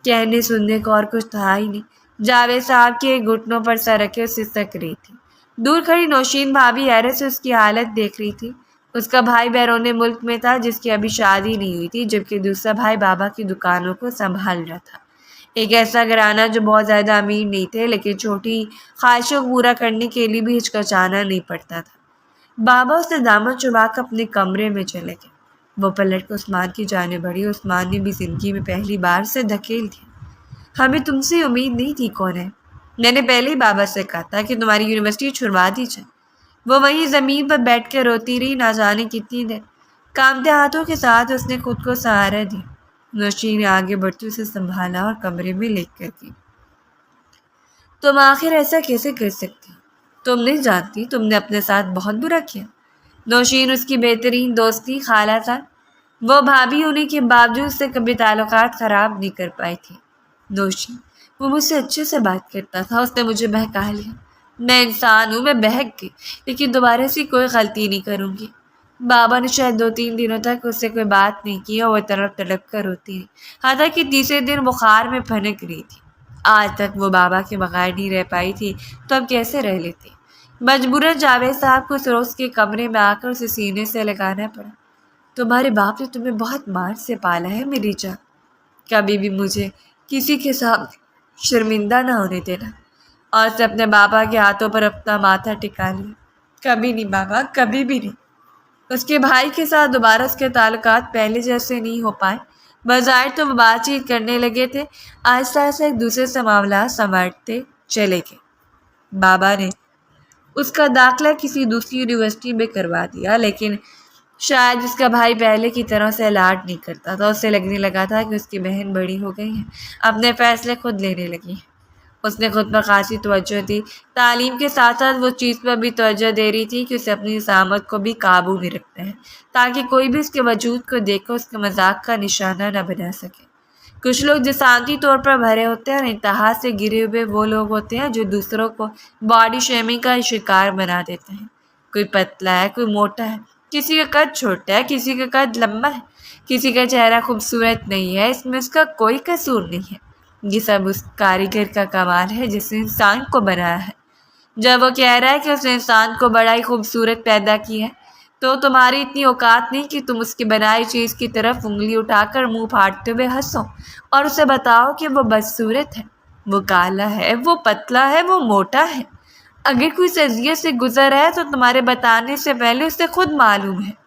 کہنے سننے کو اور کچھ تھا ہی نہیں۔ جاوید صاحب کے گھٹنوں پر سر رکھے اسے سک رہی تھی۔ دور کھڑی نوشین بھابھی حیرت سے اس کی حالت دیکھ رہی تھی۔ اس کا بھائی بیرون ملک میں تھا جس کی ابھی شادی نہیں ہوئی تھی، جبکہ دوسرا بھائی بابا کی دکانوں کو سنبھال رہا تھا۔ ایک ایسا گھرانہ جو بہت زیادہ امیر نہیں تھے، لیکن چھوٹی خواہشوں کو پورا کرنے کے لیے بھی ہچکچانا نہیں پڑتا تھا۔ بابا اس نے دامن چھپا کر اپنے کمرے میں چلے گئے۔ وہ پلٹ کر عثمان کی جانب بڑھی۔ عثمان نے بھی زندگی میں پہلی بار سے دھکیل دیا۔ ہمیں تم سے امید نہیں تھی کونین، میں نے پہلے ہی بابا سے کہا تھا کہ تمہاری یونیورسٹی چھڑوا دی جائے۔ وہ وہیں زمین پر بیٹھ کے روتی رہی، نہ جانے کتنی دیر۔ کانپتے ہاتھوں کے ساتھ اس نے خود کو سہارا دیا۔ نوشین نے آگے بڑھتے اسے سنبھالا اور کمرے میں لے کر گئی۔ تم آخر ایسا کیسے کر سکتی؟ تم نہیں جانتی تم نے اپنے ساتھ بہت برا کیا۔ نوشین اس کی بہترین دوست تھی، خالہ جان۔ وہ بھابھی ہونے کے باوجود سے کبھی تعلقات خراب نہیں کر پائی تھی۔ نوشین، وہ مجھ سے اچھے سے بات کرتا تھا، اس نے مجھے بہکا لیا۔ میں انسان ہوں، میں بہک گئی، لیکن دوبارہ سے کوئی غلطی نہیں کروں گی۔ بابا نے شاید 2-3 دنوں تک اس سے کوئی بات نہیں کی اور وہ تڑپ تڑپ کر روتی رہی، حتیٰ کہ تیسرے دن بخار میں پھنک رہی تھی۔ آج تک وہ بابا کے بغیر نہیں رہ پائی تھی، تو اب کیسے رہ لیتی؟ مجبوراً جاوید صاحب کو سروس کے کمرے میں آ کر اسے سینے سے لگانا پڑا۔ تمہارے باپ نے تمہیں بہت مار سے پالا ہے میری جان، کبھی بھی مجھے کسی کے سامنے شرمندہ نہ ہونے دینا۔ اور اسے اپنے بابا کے ہاتھوں پر اپنا ماتھا ٹکا لیا۔ کبھی نہیں بابا، کبھی بھی نہیں۔ اس کے بھائی کے ساتھ دوبارہ اس کے تعلقات پہلے جیسے نہیں ہو پائے۔ بظاہر تو وہ بات چیت کرنے لگے تھے، آہستہ آہستہ ایک دوسرے سے معاملات سنوارتے چلے گئے۔ بابا نے اس کا داخلہ کسی دوسری یونیورسٹی میں کروا دیا، لیکن شاید اس کا بھائی پہلے کی طرح سے لاڈ نہیں کرتا تھا۔ اسے لگنے لگا تھا کہ اس کی بہن بڑی ہو گئی ہے، اپنے فیصلے خود لینے لگی ہے۔ اس نے خود پر خاصی توجہ دی، تعلیم کے ساتھ ساتھ وہ چیز پر بھی توجہ دے رہی تھی کہ اسے اپنی سامت کو بھی قابو میں رکھنا ہے، تاکہ کوئی بھی اس کے وجود کو دیکھ کر اس کے مذاق کا نشانہ نہ بنا سکے۔ کچھ لوگ جسمانی طور پر بھرے ہوتے ہیں اور انتہا سے گرے ہوئے وہ لوگ ہوتے ہیں جو دوسروں کو باڈی شیمنگ کا شکار بنا دیتے ہیں۔ کوئی پتلا ہے، کوئی موٹا ہے، کسی کا قد چھوٹا ہے، کسی کا قد لمبا ہے، کسی کا چہرہ خوبصورت نہیں ہے، اس میں اس کا کوئی قصور نہیں ہے۔ یہ سب اس کاریگر کا کمال ہے جس نے انسان کو بنایا ہے۔ جب وہ کہہ رہا ہے کہ اس نے انسان کو بڑا ہی خوبصورت پیدا کی ہے، تو تمہاری اتنی اوقات نہیں کہ تم اس کی بنائی چیز کی طرف انگلی اٹھا کر منہ پھاڑتے ہوئے ہنسو اور اسے بتاؤ کہ وہ بدصورت ہے، وہ کالا ہے، وہ پتلا ہے، وہ موٹا ہے۔ اگر کوئی اس اذیت سے گزر رہا ہے تو تمہارے بتانے سے پہلے اسے خود معلوم ہے۔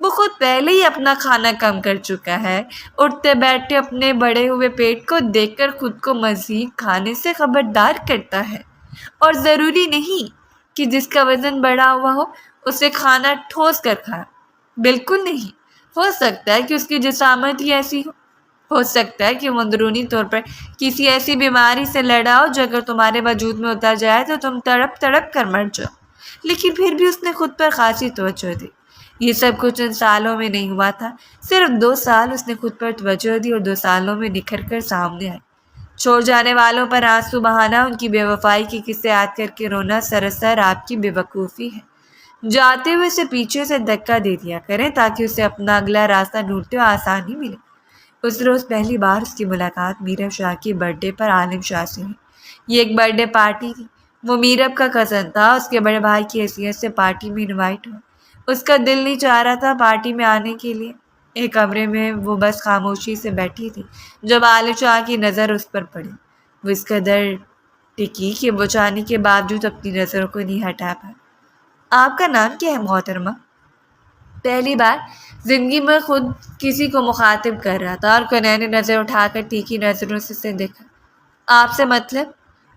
وہ خود پہلے ہی اپنا کھانا کم کر چکا ہے، اٹھتے بیٹھتے اپنے بڑے ہوئے پیٹ کو دیکھ کر خود کو مزید کھانے سے خبردار کرتا ہے۔ اور ضروری نہیں کہ جس کا وزن بڑا ہوا ہو اسے کھانا ٹھوس کر کھائے، بالکل نہیں۔ ہو سکتا ہے کہ اس کی جسامت ہی ایسی ہو سکتا ہے کہ وہ اندرونی طور پر کسی ایسی بیماری سے لڑا ہو جو اگر تمہارے وجود میں اتر جائے تو تم تڑپ تڑپ کر مر جاؤ، لیکن پھر بھی اس نے خود پر خاصی توجہ دی۔ یہ سب کچھ ان سالوں میں نہیں ہوا تھا، صرف 2 سال اس نے خود پر توجہ دی اور 2 سالوں میں نکھر کر سامنے آئی۔ چھوڑ جانے والوں پر آنسو بہانا، ان کی بے وفائی کے قصے یاد کر کے رونا سراسر آپ کی بے وقوفی ہے۔ جاتے ہوئے اسے پیچھے سے دھکا دے دیا کریں تاکہ اسے اپنا اگلا راستہ ڈھونڈتے ہوئے آسانی ملے۔ اس روز پہلی بار اس کی ملاقات میرب شاہ کی برتھ ڈے پر عالم شاہ سے ہوئی۔ یہ ایک برتھ ڈے پارٹی تھی۔ وہ میرب کا کزن تھا، اس کے بڑے بھائی کی حیثیت سے پارٹی میں انوائٹ ہوا۔ اس کا دل نہیں چاہ رہا تھا پارٹی میں آنے کے لیے۔ ایک کمرے میں وہ بس خاموشی سے بیٹھی تھی جب عالم شاہ کی نظر اس پر پڑی۔ وہ اس قدر ٹکی کہ وہ چاہنے کے باوجود اپنی نظروں کو نہیں ہٹا پائی۔ آپ کا نام کیا ہے محترمہ؟ پہلی بار زندگی میں خود کسی کو مخاطب کر رہا تھا اور کنین نے نظر اٹھا کر تیکھی نظروں سے اسے دیکھا۔ آپ سے مطلب؟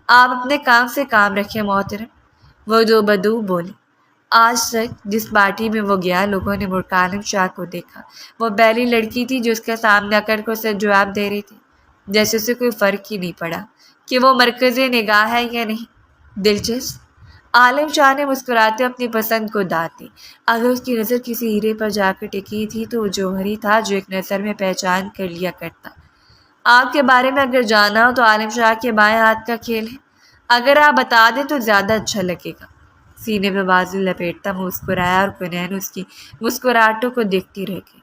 آپ اپنے کام سے کام رکھیں محترم، وہ دو بدو بولی۔ آج تک جس پارٹی میں وہ گیا لوگوں نے مڑ کر عالم شاہ کو دیکھا۔ وہ پہلی لڑکی تھی جو اس کے سامنے آ کر کو اسے جواب دے رہی تھی، جیسے اسے کوئی فرق ہی نہیں پڑا کہ وہ مرکز نگاہ ہے یا نہیں۔ دلچسپ۔ عالم شاہ نے مسکراتے اپنی پسند کو داد دی۔ اگر اس کی نظر کسی ہیرے پر جا کر ٹکی تھی تو وہ جوہری تھا جو ایک نظر میں پہچان کر لیا کرتا۔ آپ کے بارے میں اگر جانا ہو تو عالم شاہ کے بائیں ہاتھ کا کھیل ہے۔ اگر آپ بتا دیں تو زیادہ اچھا لگے گا۔ سینے پہ بازو لپیٹتا مسکرایا اور کنین اس کی مسکراہٹوں کو دیکھتی رہ گئی۔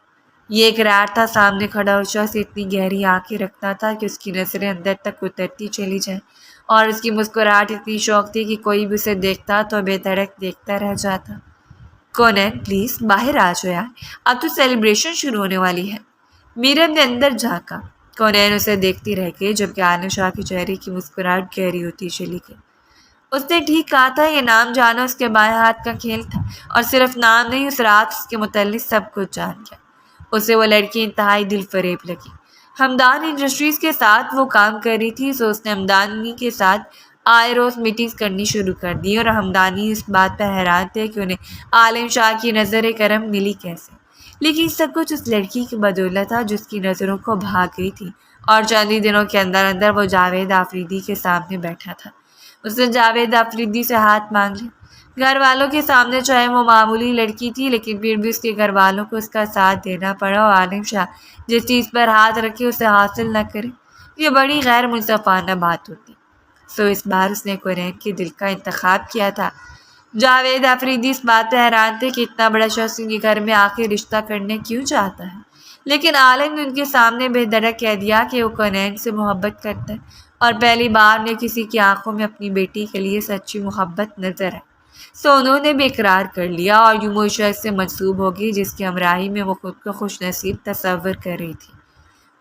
یہ ایک ریار تھا، سامنے کھڑا ہوا شخص اتنی گہری آنکھیں رکھتا تھا کہ اس کی نظریں اندر تک اترتی چلی جائیں، اور اس کی مسکراہٹ اتنی شوق تھی کہ کوئی بھی اسے دیکھتا تو بے دھڑک دیکھتا رہ جاتا۔ کونین پلیز باہر آ جاؤ یار، اب تو سیلیبریشن شروع ہونے والی ہے۔ میرب نے اندر جھانکا۔ کونین اسے دیکھتی رہ گئی جبکہ عالم شاہ کے چہرے کی مسکراہٹ گہری ہوتی چلی گئی۔ اس نے ٹھیک کہا تھا، یہ نام جانا اس کے بائیں ہاتھ کا کھیل تھا، اور صرف نام نہیں، اس رات اس کے متعلق سب کچھ جان گیا۔ اسے وہ لڑکی انتہائی دل فریب لگی۔ ہمدان انڈسٹریز کے ساتھ وہ کام کر رہی تھی، سو اس نے ہمدانی کے ساتھ آئے روز میٹنگز کرنی شروع کر دی، اور ہمدانی اس بات پر حیران تھے کہ انہیں عالم شاہ کی نظر کرم ملی کیسے۔ لیکن سب کچھ اس لڑکی کی بدولت تھا جو اس کی نظروں کو بھاگ گئی تھی، اور چند ہی دنوں کے اندر اندر وہ جاوید آفریدی کے سامنے بیٹھا تھا۔ اس نے جاوید آفریدی سے ہاتھ مانگ لیا۔ گھر والوں کے سامنے چاہے وہ معمولی لڑکی تھی، لیکن پھر بھی اس کے گھر والوں کو اس کا ساتھ دینا پڑا، اور عالم شاہ جس چیز پر ہاتھ رکھے اسے حاصل نہ کرے، یہ بڑی غیر منصفانہ بات ہوتی۔ سو اس بار اس نے کونین کے دل کا انتخاب کیا تھا۔ جاوید آفریدی اس بات پہ حیران تھے کہ اتنا بڑا شخص ان کے گھر میں آخر رشتہ کرنے کیوں چاہتا ہے، لیکن عالم نے ان کے سامنے بے دھڑک کہہ دیا کہ وہ کونین سے محبت کرتا ہے، اور پہلی بار نے کسی کی آنکھوں میں اپنی بیٹی کے لیے سچی محبت نظر آئی۔ سو انہوں نے بھی اقرار کر لیا، اور یوں وہ شخص سے منسوب ہوگی جس کی ہمراہی میں وہ خود کو خوش نصیب تصور کر رہی تھی۔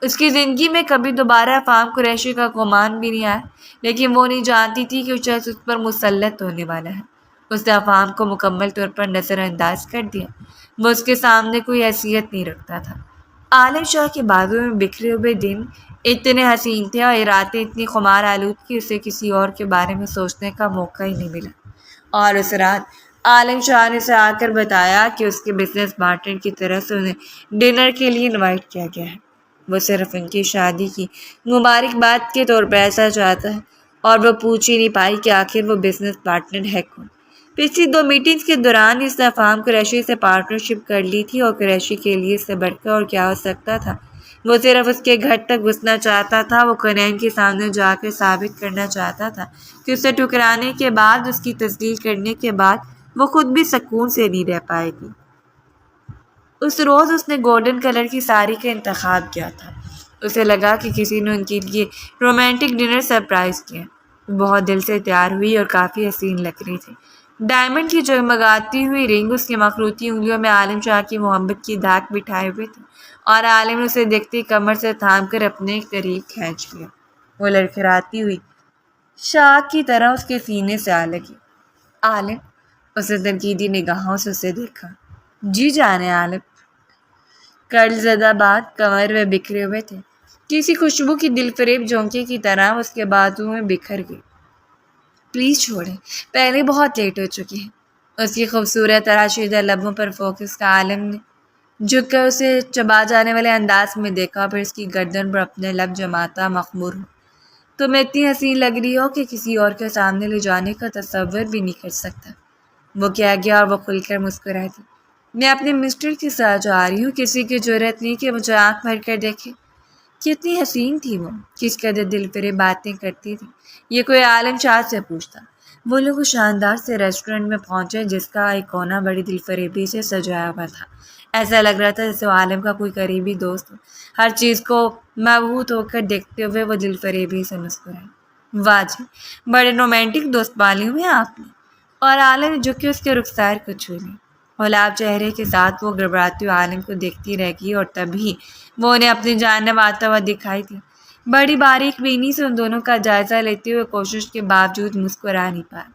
اس کی زندگی میں کبھی دوبارہ فام قریشی کا گمان بھی نہیں آیا، لیکن وہ نہیں جانتی تھی کہ وہ شخص اس پر مسلط ہونے والا ہے۔ اس نے افہام کو مکمل طور پر نظر انداز کر دیا۔ وہ اس کے سامنے کوئی حیثیت نہیں رکھتا تھا۔ عالم شاہ کے بازو میں بکھرے ہوئے دن اتنے حسین تھے اور راتیں اتنی خمار آلود کہ اسے کسی اور کے بارے میں سوچنے کا موقع ہی نہیں ملا۔ اور اس رات عالم شاہ نے اسے آ کر بتایا کہ اس کے بزنس پارٹنر کی طرف سے انہیں ڈنر کے لیے انوائٹ کیا گیا ہے۔ وہ صرف ان کی شادی کی مبارکباد کے طور پر ایسا چاہتا ہے، اور وہ پوچھ ہی نہیں پائی کہ آخر وہ بزنس پارٹنر ہے کون۔ پچھلی 2 میٹنگز کے دوران اس نے افہام قریشی سے پارٹنرشپ کر لی تھی، اور قریشی کے لیے اس سے بڑھ کر اور کیا ہو سکتا تھا۔ وہ صرف اس کے گھر تک گھسنا چاہتا تھا۔ وہ کونین کے سامنے جا کر ثابت کرنا چاہتا تھا کہ اسے ٹھکرانے کے بعد، اس کی تسلیل کرنے کے بعد، وہ خود بھی سکون سے نہیں رہ پائے گی۔ اس روز اس نے گولڈن کلر کی ساڑی کا انتخاب کیا تھا۔ اسے لگا کہ کسی نے ان کے لیے رومانٹک ڈنر سرپرائز کیا۔ بہت دل سے تیار ہوئی اور کافی حسین لگ رہی تھی۔ ڈائمنڈ کی جگمگاتی ہوئی رنگ اس کی مخروطی انگلیوں میں عالم شاہ کی محبت کی دھاک بٹھائے ہوئے تھی، اور عالم نے اسے دیکھتی کمر سے تھام کر اپنے قریب کھینچ لیا۔ وہ لڑکھڑاتی ہوئی شاہ کی طرح اس کے سینے سے آ لگی۔ عالم، اس نے تنقیدی نگاہوں سے اسے دیکھا۔ جی جانے عالم۔ کرل زدہ بات کمر میں بکھرے ہوئے تھے، کسی خوشبو کی دل فریب جھونکے کی طرح اس کے بازو میں بکھر گئی۔ پلیز چھوڑیں، پہلے بہت لیٹ ہو چکی ہے۔ اس کی خوبصورت تراشیدہ لبوں پر فوکس کا عالم نے جھک کر اسے چبا جانے والے انداز میں دیکھا، پھر اس کی گردن پر اپنے لب جماتا مخمور ہو۔ تم اتنی حسین لگ رہی ہو کہ کسی اور کے سامنے لے جانے کا تصور بھی نہیں کر سکتا، وہ کہہ گیا، اور وہ کھل کر مسکرا دی۔ میں اپنے مسٹر کے ساتھ جا رہی ہوں، کسی کی جرأت نہیں کہ مجھے آنکھ بھر کر دیکھے۔ کتنی حسین تھی وہ، کس قدر دل فریب باتیں کرتی تھی، یہ کوئی عالم شاہ سے پوچھتا۔ وہ لوگ اس شاندار سے ریسٹورینٹ میں پہنچے جس کا ایک کونا بڑی دل فریبی سے سجایا ہوا تھا۔ ایسا لگ رہا تھا جیسے وہ عالم کا کوئی قریبی دوست ہو۔ ہر چیز کو مبہوت ہو کر دیکھتے ہوئے وہ دل فریبی سے مسکرائی۔ واہ جی، بڑے رومانٹک دوست پالے ہوئے ہیں آپ نے۔ اور عالم نے جھک کے اس کے رخسار کو چھو لی۔ گلاب چہرے کے ساتھ وہ گڑبڑاتے ہوئے عالم کو دیکھتی رہ گئی اور تبھی وہ انہیں اپنی جانب آتا ہوا دکھائی دی۔ بڑی باریک بینی سے ان دونوں کا جائزہ لیتے ہوئے کوشش کے باوجود مسکرا نہیں پایا۔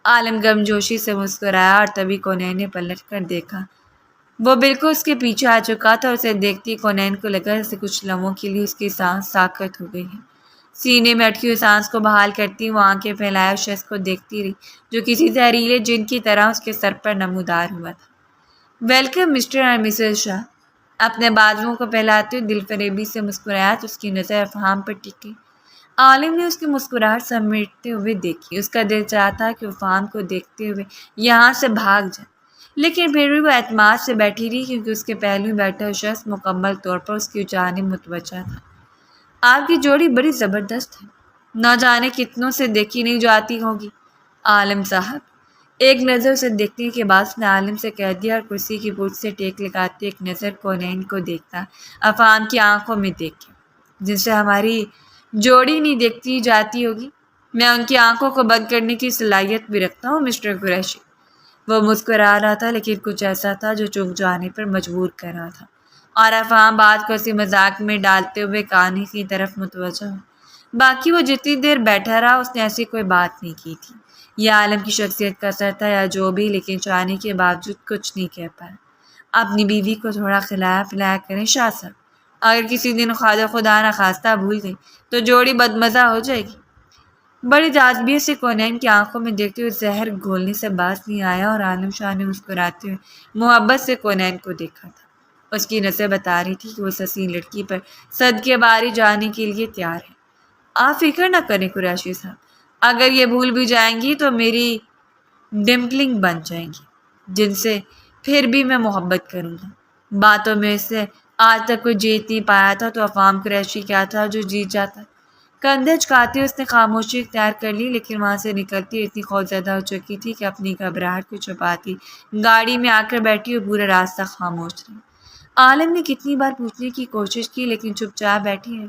عالم گمجوشی سے مسکرایا اور تبھی کونین نے پلٹ کر دیکھا۔ وہ بالکل اس کے پیچھے آ چکا تھا اور اسے دیکھتی کونین کو لگا جیسے کچھ لمحوں کے لیے اس کی سانس ساکت ہو گئی ہے۔ سینے میں اٹکی ہوئی سانس کو بحال کرتی وہ آنکھیں پھیلائے اس شخص کو دیکھتی رہی جو کسی زہریلے جن کی طرح اس کے سر پر نمودار ہوا تھا۔ ویلکم مسٹر اور مسز شاہ۔ اپنے بازوؤں کو پھیلاتے ہوئے دل فریبی سے مسکرایا تو اس کی نظر افہام پر ٹکی۔ عالم نے اس کی مسکراہٹ سمیٹتے ہوئے دیکھی۔ اس کا دل چاہتا کہ افہام کو دیکھتے ہوئے یہاں سے بھاگ جائے، لیکن پھر بھی وہ اعتماد سے بیٹھی رہی کیونکہ اس کے پہلو میں بیٹھا شخص مکمل طور پر اس کی جانب متوجہ تھا۔ آپ کی جوڑی بڑی زبردست ہے، نہ جانے کتنوں سے دیکھی نہیں جاتی ہوگی عالم صاحب۔ ایک نظر اسے دیکھنے کے بعد اس نے عالم سے کہہ دیا اور کرسی کی پشت سے ٹیک لگاتے ایک نظر کونین کو دیکھتا افہام کی آنکھوں میں دیکھے جن سے ہماری جوڑی نہیں دیکھتی جاتی ہوگی۔ میں ان کی آنکھوں کو بند کرنے کی صلاحیت بھی رکھتا ہوں مسٹر قریشی۔ وہ مسکرا رہا تھا لیکن کچھ ایسا تھا جو چپ جانے پر مجبور کر رہا تھا، اور افہام بات کو اسی مذاق میں ڈالتے ہوئے کہانی کی طرف متوجہ ہو۔ باقی وہ جتنی دیر بیٹھا رہا اس نے ایسی کوئی بات نہیں کی تھی۔ یہ عالم کی شخصیت کا اثر تھا یا جو بھی، لیکن چاہنے کے باوجود کچھ نہیں کہہ پایا۔ اپنی بیوی کو تھوڑا کھلایا پلایا کریں شاہ صاحب، اگر کسی دن خدا نخواستہ بھول گئی تو جوڑی بدمزہ ہو جائے گی۔ بڑی جاذبیت سے کونین کی آنکھوں میں دیکھتے ہوئے زہر گھولنے سے باز نہیں آیا اور عالم شاہ نے مسکراتے ہوئے محبت سے کونین کو دیکھا تھا۔ اس کی نظر بتا رہی تھی کہ وہ اس حسین لڑکی پر صدقے باری جانے کے لیے تیار ہے۔ آپ فکر نہ کریں قریشی صاحب، اگر یہ بھول بھی جائیں گی تو میری ڈمپلنگ بن جائیں گی جن سے پھر بھی میں محبت کروں گا۔ باتوں میں سے آج تک کوئی جیت نہیں پایا تھا تو افہام قریشی کیا تھا جو جیت جاتا۔ کندھے چکاتی اس نے خاموشی اختیار کر لی، لیکن وہاں سے نکلتی اتنی خوفزدہ ہو چکی تھی کہ اپنی گھبراہٹ کو چھپاتی گاڑی میں آ کر بیٹھی اور پورا راستہ خاموش رہی۔ عالم نے کتنی بار پوچھنے کی کوشش کی لیکن چپ چاپ بیٹھی رہی،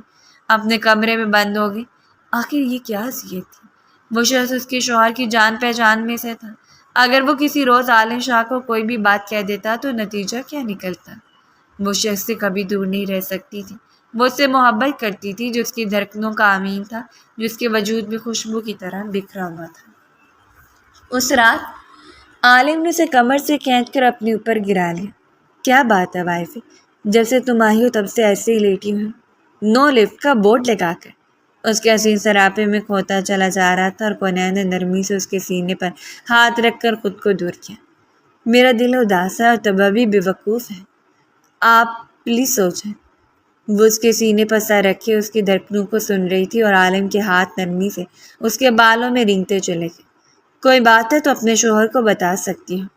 اپنے کمرے میں بند ہو گئی۔ آخر یہ کیا اذیت تھی؟ وہ شخص اس کے شوہر کی جان پہچان میں سے تھا۔ اگر وہ کسی روز عالم شاہ کو کوئی بھی بات کہہ دیتا تو نتیجہ کیا نکلتا؟ وہ شخص سے کبھی دور نہیں رہ سکتی تھی۔ وہ اس سے محبت کرتی تھی جو اس کی دھڑکنوں کا امین تھا، جو اس کے وجود میں خوشبو کی طرح بکھرا ہوا تھا۔ اس رات عالم نے اسے کمر سے کھینچ کر اپنے اوپر گرا لیا۔ کیا بات ہے وائفی، جب سے تم آئی ہو تب سے ایسے ہی لیٹی ہوں، نو لفٹ کا بورڈ لگا کر۔ اس کے حسین سراپے میں کھوتا چلا جا رہا تھا اور کونین نے نرمی سے اس کے سینے پر ہاتھ رکھ کر خود کو دور کیا۔ میرا دل اداس ہے اور طبیعی بے وقوف ہے، آپ پلیز سوچیں۔ وہ اس کے سینے پر سر رکھے اس کی دھڑکنوں کو سن رہی تھی اور عالم کے ہاتھ نرمی سے اس کے بالوں میں رینگتے چلے گئے۔ کوئی بات ہے تو اپنے شوہر کو بتا سکتی ہوں۔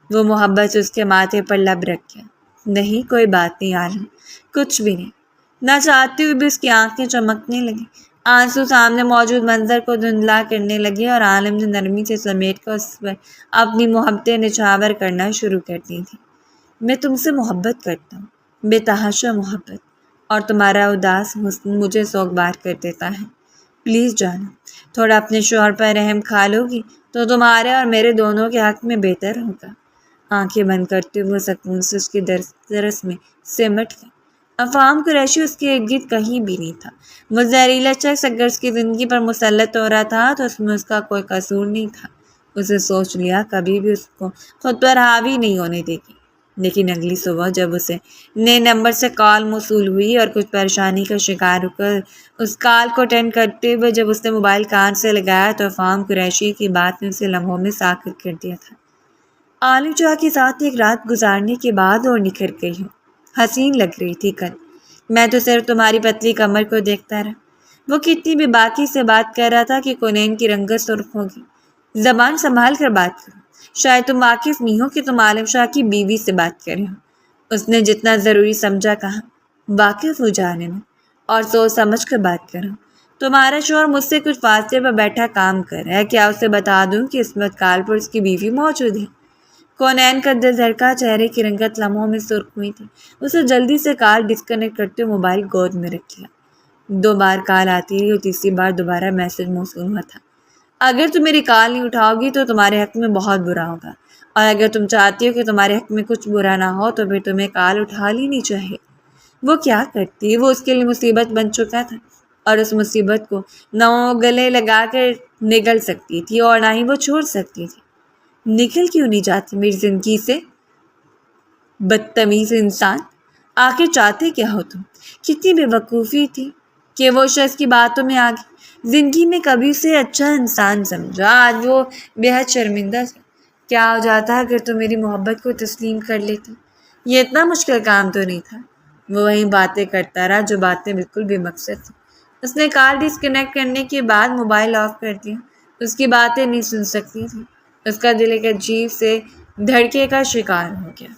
وہ محبت سے اس کے ماتھے پر لب رکھ گیا۔ نہیں کوئی بات نہیں عالم، کچھ بھی نہیں۔ نہ چاہتے ہوئے بھی اس کی آنکھیں چمکنے لگیں، آنسو سامنے موجود منظر کو دھندلا کرنے لگے اور عالم نے نرمی سے سمیٹ کر اس پر اپنی محبتیں نچھاور کرنا شروع کر دی تھی۔ میں تم سے محبت کرتا ہوں، بے تحاشا محبت، اور تمہارا اداس حسن مجھے سوگوار کر دیتا ہے۔ پلیز جانو، تھوڑا اپنے شوہر پر رحم کھا لو گی تو تمہارے اور میرے دونوں کے حق میں بہتر ہوگا۔ آنکھیں بند کرتے ہوئے سکون سے اس کی درس میں سمٹ گئی۔ افہام قریشی اس کے ارد گرد کہیں بھی نہیں تھا۔ وہ زہریلا شخص اگر اس کی زندگی پر مسلط ہو رہا تھا تو اس میں اس کا کوئی قصور نہیں تھا۔ اسے سوچ لیا کبھی بھی اس کو خود پر حاوی نہیں ہونے دے گی۔ لیکن اگلی صبح جب اسے نئے نمبر سے کال موصول ہوئی اور کچھ پریشانی کا شکار ہو کر اس کال کو اٹینڈ کرتے ہوئے جب اس نے موبائل کان سے لگایا تو افہام قریشی کی بات نے اسے لمحوں میں ساکت کر دیا تھا۔ عالم شاہ کے ساتھ ایک رات گزارنے کے بعد اور نکھر گئی ہوں، حسین لگ رہی تھی کل۔ میں تو صرف تمہاری پتلی کمر کو دیکھتا رہا۔ وہ کتنی بھی باقی سے بات کر رہا تھا کہ کونین کی رنگت سرخ ہوگی۔ زبان سنبھال کر بات کرو، شاید تم واقف نہیں ہو کہ تم عالم شاہ کی بیوی سے بات کر رہے ہو۔ اس نے جتنا ضروری سمجھا کہا، واقف ہو جانے میں۔ اور سوچ سمجھ کر بات کرو۔ تمہارا شوہر مجھ سے کچھ فاصلے پر بیٹھا کام کر رہا ہے، کیا اسے بتا دوں کہ اس وقت کال پر اس کی بیوی موجود ہے؟ کونین کا دل دھڑکا، چہرے کی رنگت لمحوں میں سرخ ہوئی تھی۔ اسے جلدی سے کال ڈسکنیکٹ کرتے ہوئے موبائل گود میں رکھ لیا۔ 2 بار کال آتی رہی اور تیسری بار دوبارہ میسج موصول ہوا تھا: اگر تم میری کال نہیں اٹھاؤ گی تو تمہارے حق میں بہت برا ہوگا، اور اگر تم چاہتی ہو کہ تمہارے حق میں کچھ برا نہ ہو تو پھر تمہیں کال اٹھا لینی چاہیے۔ وہ کیا کرتی؟ وہ اس کے لیے مصیبت بن چکا تھا، اور اس مصیبت کو نہ وہ گلے لگا کر نگل سکتی تھی اور نہ ہی وہ چھوڑ سکتی تھی۔ نکل کیوں نہیں جاتی میری زندگی سے، بدتمیز انسان؟ آخر چاہتے کیا ہو تم؟ کتنی بے وقوفی تھی کہ وہ شخص کی باتوں میں آ گئی۔ زندگی میں کبھی اسے اچھا انسان سمجھا، آج وہ بے حد شرمندہ تھا۔ کیا ہو جاتا اگر تم میری محبت کو تسلیم کر لیتی؟ یہ اتنا مشکل کام تو نہیں تھا۔ وہ وہیں باتیں کرتا رہا، جو باتیں بالکل بے مقصد تھیں۔ اس نے کال ڈسکنیکٹ کرنے کے بعد موبائل آف کر دیا۔ اس کی باتیں نہیں سن سکتی تھی۔ اس کا دل ایک عجیب سے دھڑکے کا شکار ہو گیا۔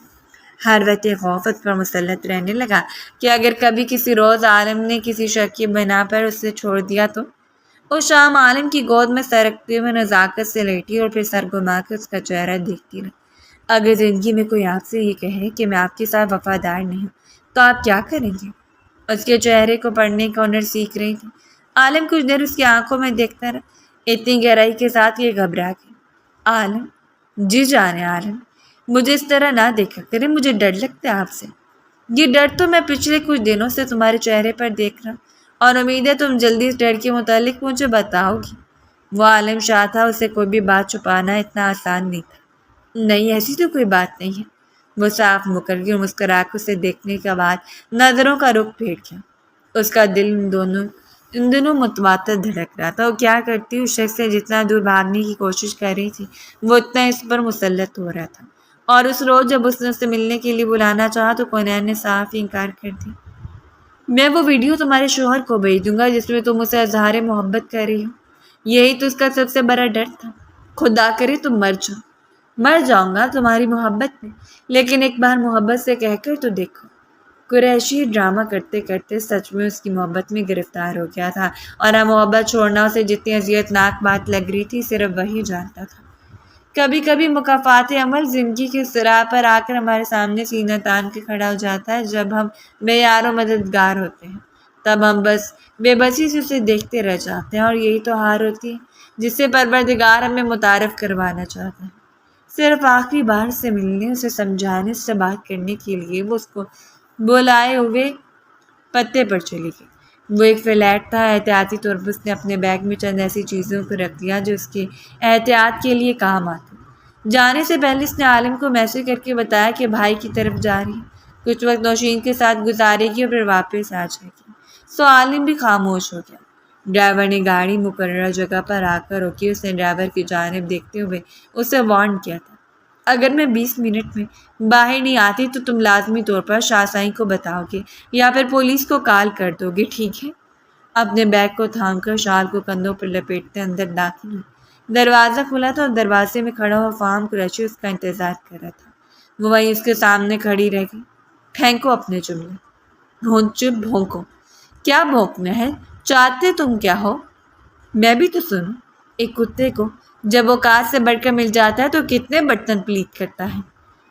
ہر وقت خوف اس پر مسلط رہنے لگا کہ اگر کبھی کسی روز عالم نے کسی شک کی بنا پر اسے چھوڑ دیا تو۔ وہ شام عالم کی گود میں سرکتے ہوئے نزاکت سے لیٹی اور پھر سر گھما کے اس کا چہرہ دیکھتی رہی۔ اگر زندگی میں کوئی آپ سے یہ کہے کہ میں آپ کے ساتھ وفادار نہیں ہوں تو آپ کیا کریں گے؟ اس کے چہرے کو پڑھنے کا ہنر سیکھ رہی تھی۔ عالم کچھ دیر اس کی آنکھوں میں دیکھتا رہا، اتنی گہرائی کے ساتھ یہ گھبرا گئی۔ عالم، جی جانے عالم، مجھے اس طرح نہ دیکھا کرے، مجھے ڈر لگتا ہے آپ سے۔ یہ ڈر تو میں پچھلے کچھ دنوں سے تمہارے چہرے پر دیکھ رہا ہوں، اور امید ہے تم جلدی اس ڈر کے متعلق مجھے بتاؤ گی۔ وہ عالم شاہ تھا، اسے کوئی بھی بات چھپانا اتنا آسان نہیں تھا۔ نہیں، ایسی تو کوئی بات نہیں ہے۔ وہ صاف مکر گئی اور مسکرا کر اسے دیکھنے کے بعد نظروں کا رخ پھیر گیا۔ اس کا دل ان دونوں متواتر دھڑک رہا تھا۔ وہ کیا کرتی؟ اس شخص سے جتنا دور بھاگنے کی کوشش کر رہی تھی وہ اتنا اس پر مسلط ہو رہا تھا۔ اور اس روز جب اس نے اسے ملنے کے لیے بلانا چاہا تو کونین نے صاف انکار کر دیا۔ میں وہ ویڈیو تمہارے شوہر کو بھیج دوں گا جس میں تم اسے اظہار محبت کر رہی ہو۔ یہی تو اس کا سب سے بڑا ڈر تھا۔ خدا کرے تم مر جاؤ۔ مر جاؤں گا تمہاری محبت میں، لیکن ایک بار محبت سے کہہ کر تو دیکھو۔ قریشی ڈرامہ کرتے کرتے سچ میں اس کی محبت میں گرفتار ہو گیا تھا، اور اب محبت چھوڑنا اسے جتنی اذیت ناک بات لگ رہی تھی صرف وہی جانتا تھا۔ کبھی کبھی مکافات عمل زندگی کی سراہ پر آ کر ہمارے سامنے سینہ تان کے کھڑا ہو جاتا ہے۔ جب ہم بے یار و مددگار ہوتے ہیں تب ہم بس بے بسی سے اسے دیکھتے رہ جاتے ہیں، اور یہی تو ہار ہوتی ہے جس سے پروردگار ہمیں متعارف کروانا چاہتا ہے۔ صرف آخری بار سے ملنے، اسے سمجھانے، سے بات کرنے کے لیے وہ اس کو بلائے ہوئے پتے پر چلی گئی۔ وہ ایک فلیٹ تھا۔ احتیاطی طور پر اس نے اپنے بیگ میں چند ایسی چیزوں کو رکھ دیا جو اس کے احتیاط کے لیے کام آتی۔ جانے سے پہلے اس نے عالم کو میسج کر کے بتایا کہ بھائی کی طرف جا رہی ہے، کچھ وقت نوشین کے ساتھ گزارے گی اور پھر واپس آ جائے گی۔ سو عالم بھی خاموش ہو گیا۔ ڈرائیور نے گاڑی مقررہ جگہ پر آ کر روکی۔ اس نے ڈرائیور کی جانب دیکھتے ہوئے اسے وارن کیا تھا: اگر میں 20 منٹ میں باہر نہیں آتی تو تم لازمی طور پر شاہ سائیں کو بتاؤ گے یا پھر پولیس کو کال کر دو گے، ٹھیک ہے؟ اپنے بیگ کو تھام کر شال کو کندھوں پر لپیٹتے اندر داخل ہوئی۔ دروازہ کھلا تھا اور دروازے میں کھڑا ہوا فام قریشی اس کا انتظار کر رہا تھا۔ وہ وہیں اس کے سامنے کھڑی رہ گئی۔ پھینکو اپنے جملے، چپ بھونکو۔ کیا بھونکنا ہے؟ چاہتے تم کیا ہو؟ میں بھی تو سنوں۔ ایک کتے کو جب اوقات سے بڑھ کر مل جاتا ہے تو کتنے برتن پلیت کرتا ہے۔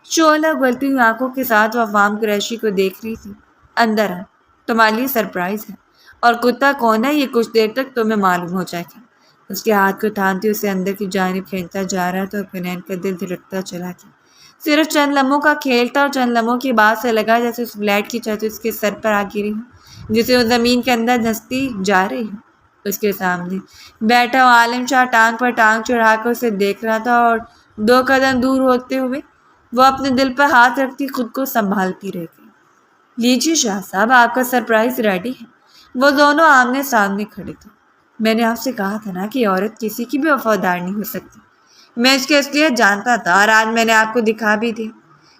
شعلہ گلتی ہوئی آنکھوں کے ساتھ وہ فام قریشی کو دیکھ رہی تھی۔ اندر آ، تمہارے لیے سرپرائز ہے، اور کتا کون ہے یہ کچھ دیر تک تمہیں معلوم ہو جائے گا۔ اس کے ہاتھ کو تھامتے اسے اندر کی جانب کھینچتا جا رہا تھا اور کونین کا دل دھڑکتا چلا گیا۔ صرف چند لمحوں کا کھیل تھا، اور چند لمحوں کے بعد سے لگا جیسے اس فلیٹ کی چھت اس کے سر پر آ گری ہو، جسے وہ زمین کے اندر دھنستی جا رہی ہو۔ اس کے سامنے بیٹھا ہوا عالم شاہ ٹانگ پر ٹانگ چڑھا کر اسے دیکھ رہا تھا، اور 2 قدم دور ہوتے ہوئے وہ اپنے دل پر ہاتھ رکھتی خود کو سنبھالتی رہ گئی۔ لیجیے شاہ صاحب، آپ کا سرپرائز ریڈی ہے۔ وہ دونوں آمنے سامنے کھڑے تھے۔ میں نے آپ سے کہا تھا نا کہ عورت کسی کی بھی وفادار نہیں ہو سکتی۔ میں اس کی اصلیت جانتا تھا، اور آج میں نے آپ کو دکھا بھی دیا۔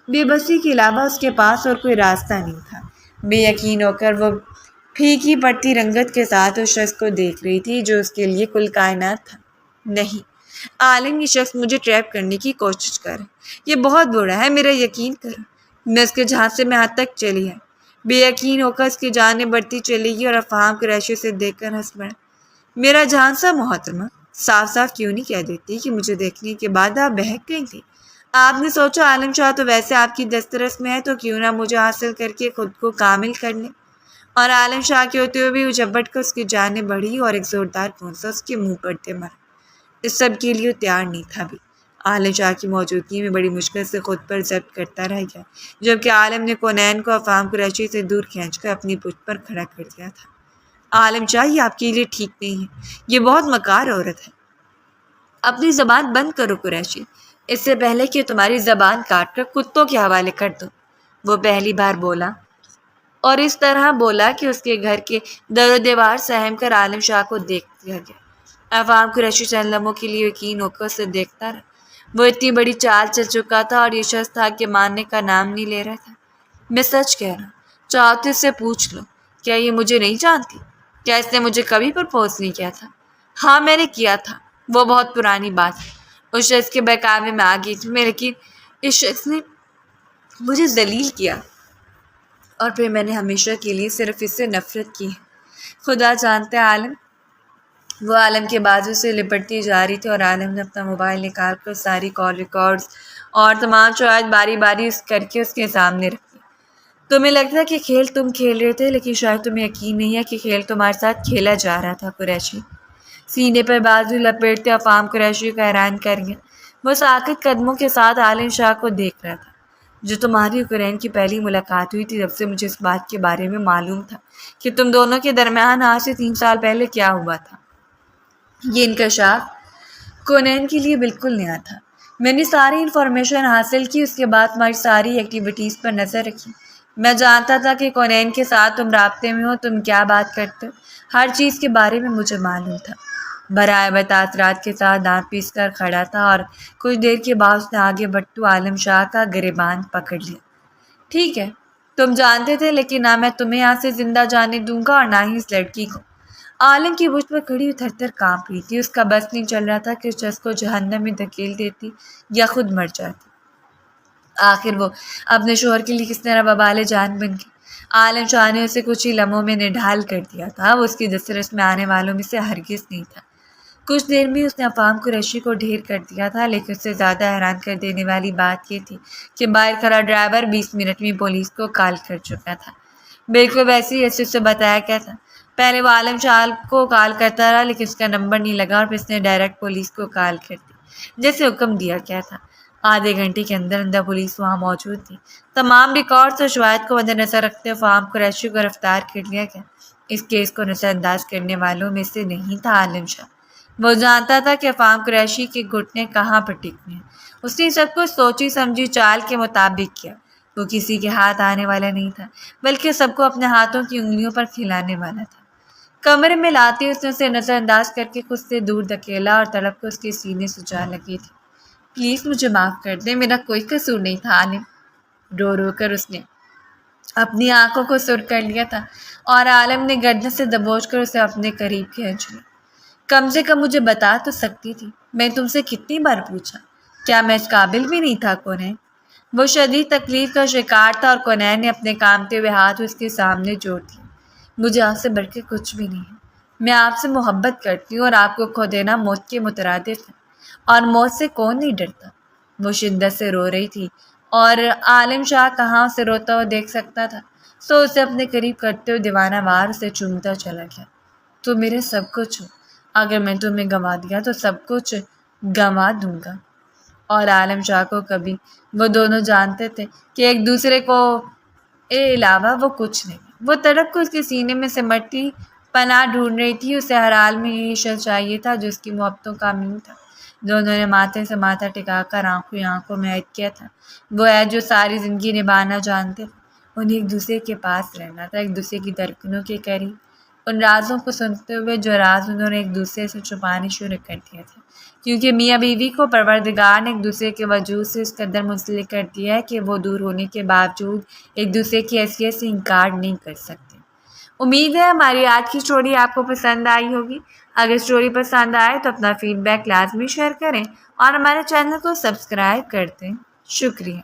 بے بسی کے علاوہ اس کے پاس اور کوئی راستہ نہیں تھا۔ بے یقین ہو کر وہ پھیکی پڑتی رنگت کے ساتھ اس شخص کو دیکھ رہی تھی جو اس کے لیے کل کائنات تھا۔ نہیں عالم، یہ شخص مجھے ٹریپ کرنے کی کوشش کر رہا ہے۔ یہ بہت برا ہے، میرا یقین کرو۔ میں اس کے جھانسے میں حد تک چلی ہے۔ بے یقین ہو کر اس کی جانب بڑھتی چلی گئی اور افہام قریشی سے دیکھ کر ہنس پڑا۔ میرا جان سا محترمہ، صاف صاف کیوں نہیں کہہ دیتی کہ مجھے دیکھنے کے بعد آپ بہک گئی تھی؟ آپ نے سوچا عالم شاہ تو ویسے آپ کی دسترس میں ہے، تو کیوں نہ مجھے حاصل کر کے خود کو کامل کر لیں؟ اور عالم شاہ کے ہوتے ہوئے بھی وہ جھپٹ کر اس کی جانب بڑھی اور ایک زوردار پونسا اس کے منہ پر دے مارا۔ اس سب کے لیے وہ تیار نہیں تھا بھی۔ عالم شاہ کی موجودگی میں بڑی مشکل سے خود پر ضبط کرتا رہ گیا، جبکہ عالم نے کونین کو افہام قریشی سے دور کھینچ کر اپنی پشت پر کھڑا کر دیا تھا۔ عالم شاہ، یہ آپ کے لیے ٹھیک نہیں ہے، یہ بہت مکار عورت ہے۔ اپنی زبان بند کرو قریشی، اس سے پہلے کہ تمہاری زبان کاٹ کر کتوں کے حوالے کر دو، وہ پہلی بار بولا، اور اس طرح بولا کہ اس کے گھر کے در و دیوار سہم کر عالم شاہ کو دیکھ دیا گیا۔ افہام قریشی چند لمحوں کے لیے یقین ہو کر اسے دیکھتا رہا۔ وہ اتنی بڑی چال چل چکا تھا اور یہ شخص تھا کہ ماننے کا نام نہیں لے رہا تھا۔ میں سچ کہہ رہا ہوں، چاہو تو اس سے پوچھ لو، کیا یہ مجھے نہیں جانتی؟ کیا اس نے مجھے کبھی پرپوز نہیں کیا تھا؟ ہاں میں نے کیا تھا، وہ بہت پرانی بات ہے۔ اس شخص کے بہکاوے میں آ گئی تھی میں، لیکن اس شخص نے مجھے ذلیل کیا اور پھر میں نے ہمیشہ کے لیے صرف اس سے نفرت کی ہے۔ خدا جانتا ہے عالم، وہ عالم کے بازو سے لپٹتی جا رہی تھی اور عالم نے اپنا موبائل نکال کر ساری کال ریکارڈز اور تمام شواہد باری باری کر کے اس کے سامنے رکھی۔ تمہیں لگتا ہے کہ کھیل تم کھیل رہے تھے، لیکن شاید تمہیں یقین نہیں ہے کہ کھیل تمہارے ساتھ کھیلا جا رہا تھا۔ قریشی سینے پر بازو لپیٹتے افہام قریشی کو حیران کر گیا۔ وہ ساکت قدموں کے ساتھ عالم شاہ کو دیکھ رہا تھا۔ جو تمہاری کونین کی پہلی ملاقات ہوئی تھی، تب سے مجھے اس بات کے بارے میں معلوم تھا کہ تم دونوں کے درمیان آج سے 3 سال پہلے کیا ہوا تھا۔ یہ انکشاف کونین کے لیے بالکل نیا تھا۔ میں نے ساری انفارمیشن حاصل کی، اس کے بعد تمہاری ساری ایکٹیویٹیز پر نظر رکھی۔ میں جانتا تھا کہ کونین کے ساتھ تم رابطے میں ہو، تم کیا بات کرتے ہو، ہر چیز کے بارے میں مجھے معلوم تھا۔ برائے تاثرات کے ساتھ دانت پیس کر کھڑا تھا اور کچھ دیر کے بعد اس نے آگے بڑھتے عالم شاہ کا گریبان پکڑ لیا۔ ٹھیک ہے، تم جانتے تھے، لیکن نہ میں تمہیں یہاں سے زندہ جانے دوں گا اور نہ ہی اس لڑکی کو۔ عالم کی بجھ پر کھڑی ہوئی تھر تھر کانپ رہی تھی۔ اس کا بس نہیں چل رہا تھا کہ اس شخص کو جہنم میں دھکیل دیتی یا خود مر جاتی۔ آخر وہ اپنے شوہر کے لیے کس طرح وبال جان بن گئی۔ عالم شاہ نے اسے کچھ ہی لمحوں میں نڈھال کر دیا تھا۔ وہ اس کی دسترس میں آنے والوں میں سے ہرگز نہیں تھا۔ کچھ دیر میں اس نے افہام قریشی کو ڈھیر کر دیا تھا، لیکن اس سے زیادہ حیران کر دینے والی بات یہ تھی کہ باہر کھڑا ڈرائیور 20 منٹ میں پولیس کو کال کر چکا تھا، بالکل ویسے ہی جیسے اسے بتایا گیا تھا۔ پہلے وہ عالم شاہ کو کال کرتا رہا، لیکن اس کا نمبر نہیں لگا اور پھر اس نے ڈائریکٹ پولیس کو کال کر دی، جیسے حکم دیا گیا تھا۔ آدھے گھنٹے کے اندر اندر پولیس وہاں موجود تھی۔ تمام ریکارڈز اور شواہد کو مد نظر رکھتے ہوئے افہام قریشی کو گرفتار کر لیا گیا۔ اس کیس کو نظر انداز کرنے والوں میں سے نہیں تھا عالم شاہ۔ وہ جانتا تھا کہ افہام قریشی کے گھٹنے کہاں پر ٹکنے ہیں۔ اس نے سب کچھ سوچی سمجھی چال کے مطابق کیا۔ وہ کسی کے ہاتھ آنے والا نہیں تھا، بلکہ سب کو اپنے ہاتھوں کی انگلیوں پر کھلانے والا تھا۔ کمرے میں لاتے اس نے اسے نظر انداز کر کے خود سے دور دھکیلا اور تڑپ کو اس کے سینے سے جا لگی تھی۔ پلیز مجھے معاف کر دیں، میرا کوئی قصور نہیں تھا عالم۔ رو رو کر اس نے اپنی آنکھوں کو سرخ کر لیا تھا اور عالم نے گردن سے دبوچ کر اسے اپنے قریب کھینچ لیا۔ کم سے کم مجھے بتا تو سکتی تھی، میں تم سے کتنی بار پوچھا، کیا میں اس قابل بھی نہیں تھا کونین؟ وہ شدید تکلیف کا شکار تھا اور کونین نے اپنے کامتے ہوئے ہاتھ اس کے سامنے جوڑ دیے۔ مجھے آپ سے بڑھ کے کچھ بھی نہیں ہے، میں آپ سے محبت کرتی ہوں اور آپ کو کھو دینا موت کے مترادف ہے، اور موت سے کون نہیں ڈرتا۔ وہ شدت سے رو رہی تھی اور عالم شاہ کہاں اسے روتا ہوا دیکھ سکتا تھا، سو اسے اپنے قریب کرتے ہوئے دیوانہ وار اسے چومتا چلا گیا۔ تو میرے سب کچھ ہو، اگر میں تمہیں گنوا دیا تو سب کچھ گنوا دوں گا۔ اور عالم شاہ کو کبھی وہ دونوں جانتے تھے کہ ایک دوسرے کو علاوہ وہ کچھ نہیں۔ وہ تڑپ کو اس کے سینے میں سمٹتی پناہ ڈھونڈ رہی تھی۔ اسے ہر حال میں یہی شخص چاہیے تھا جو اس کی محبتوں کا امین تھا۔ دونوں نے ماتھے سے ماتھا ٹکا کر آنکھوں آنکھوں میں عہد کیا تھا، وہ عہد جو ساری زندگی نبھانا جانتے تھے۔ انہیں ایک دوسرے کے پاس رہنا تھا، ایک دوسرے کی دھڑکنوں کے قریب، ان رازوں کو سنتے ہوئے جو راز انہوں نے ایک دوسرے سے چھپانے شروع کر دیا تھا، کیونکہ میاں بیوی کو پروردگار نے ایک دوسرے کے وجود سے اس قدر منسلک کر دیا ہے کہ وہ دور ہونے کے باوجود ایک دوسرے کی حیثیت سے انکار نہیں کر سکتے۔ امید ہے ہماری آج کی اسٹوری آپ کو پسند آئی ہوگی۔ اگر اسٹوری پسند آئے تو اپنا فیڈ بیک لازمی شیئر کریں اور ہمارے چینل کو سبسکرائب کر دیں۔ شکریہ۔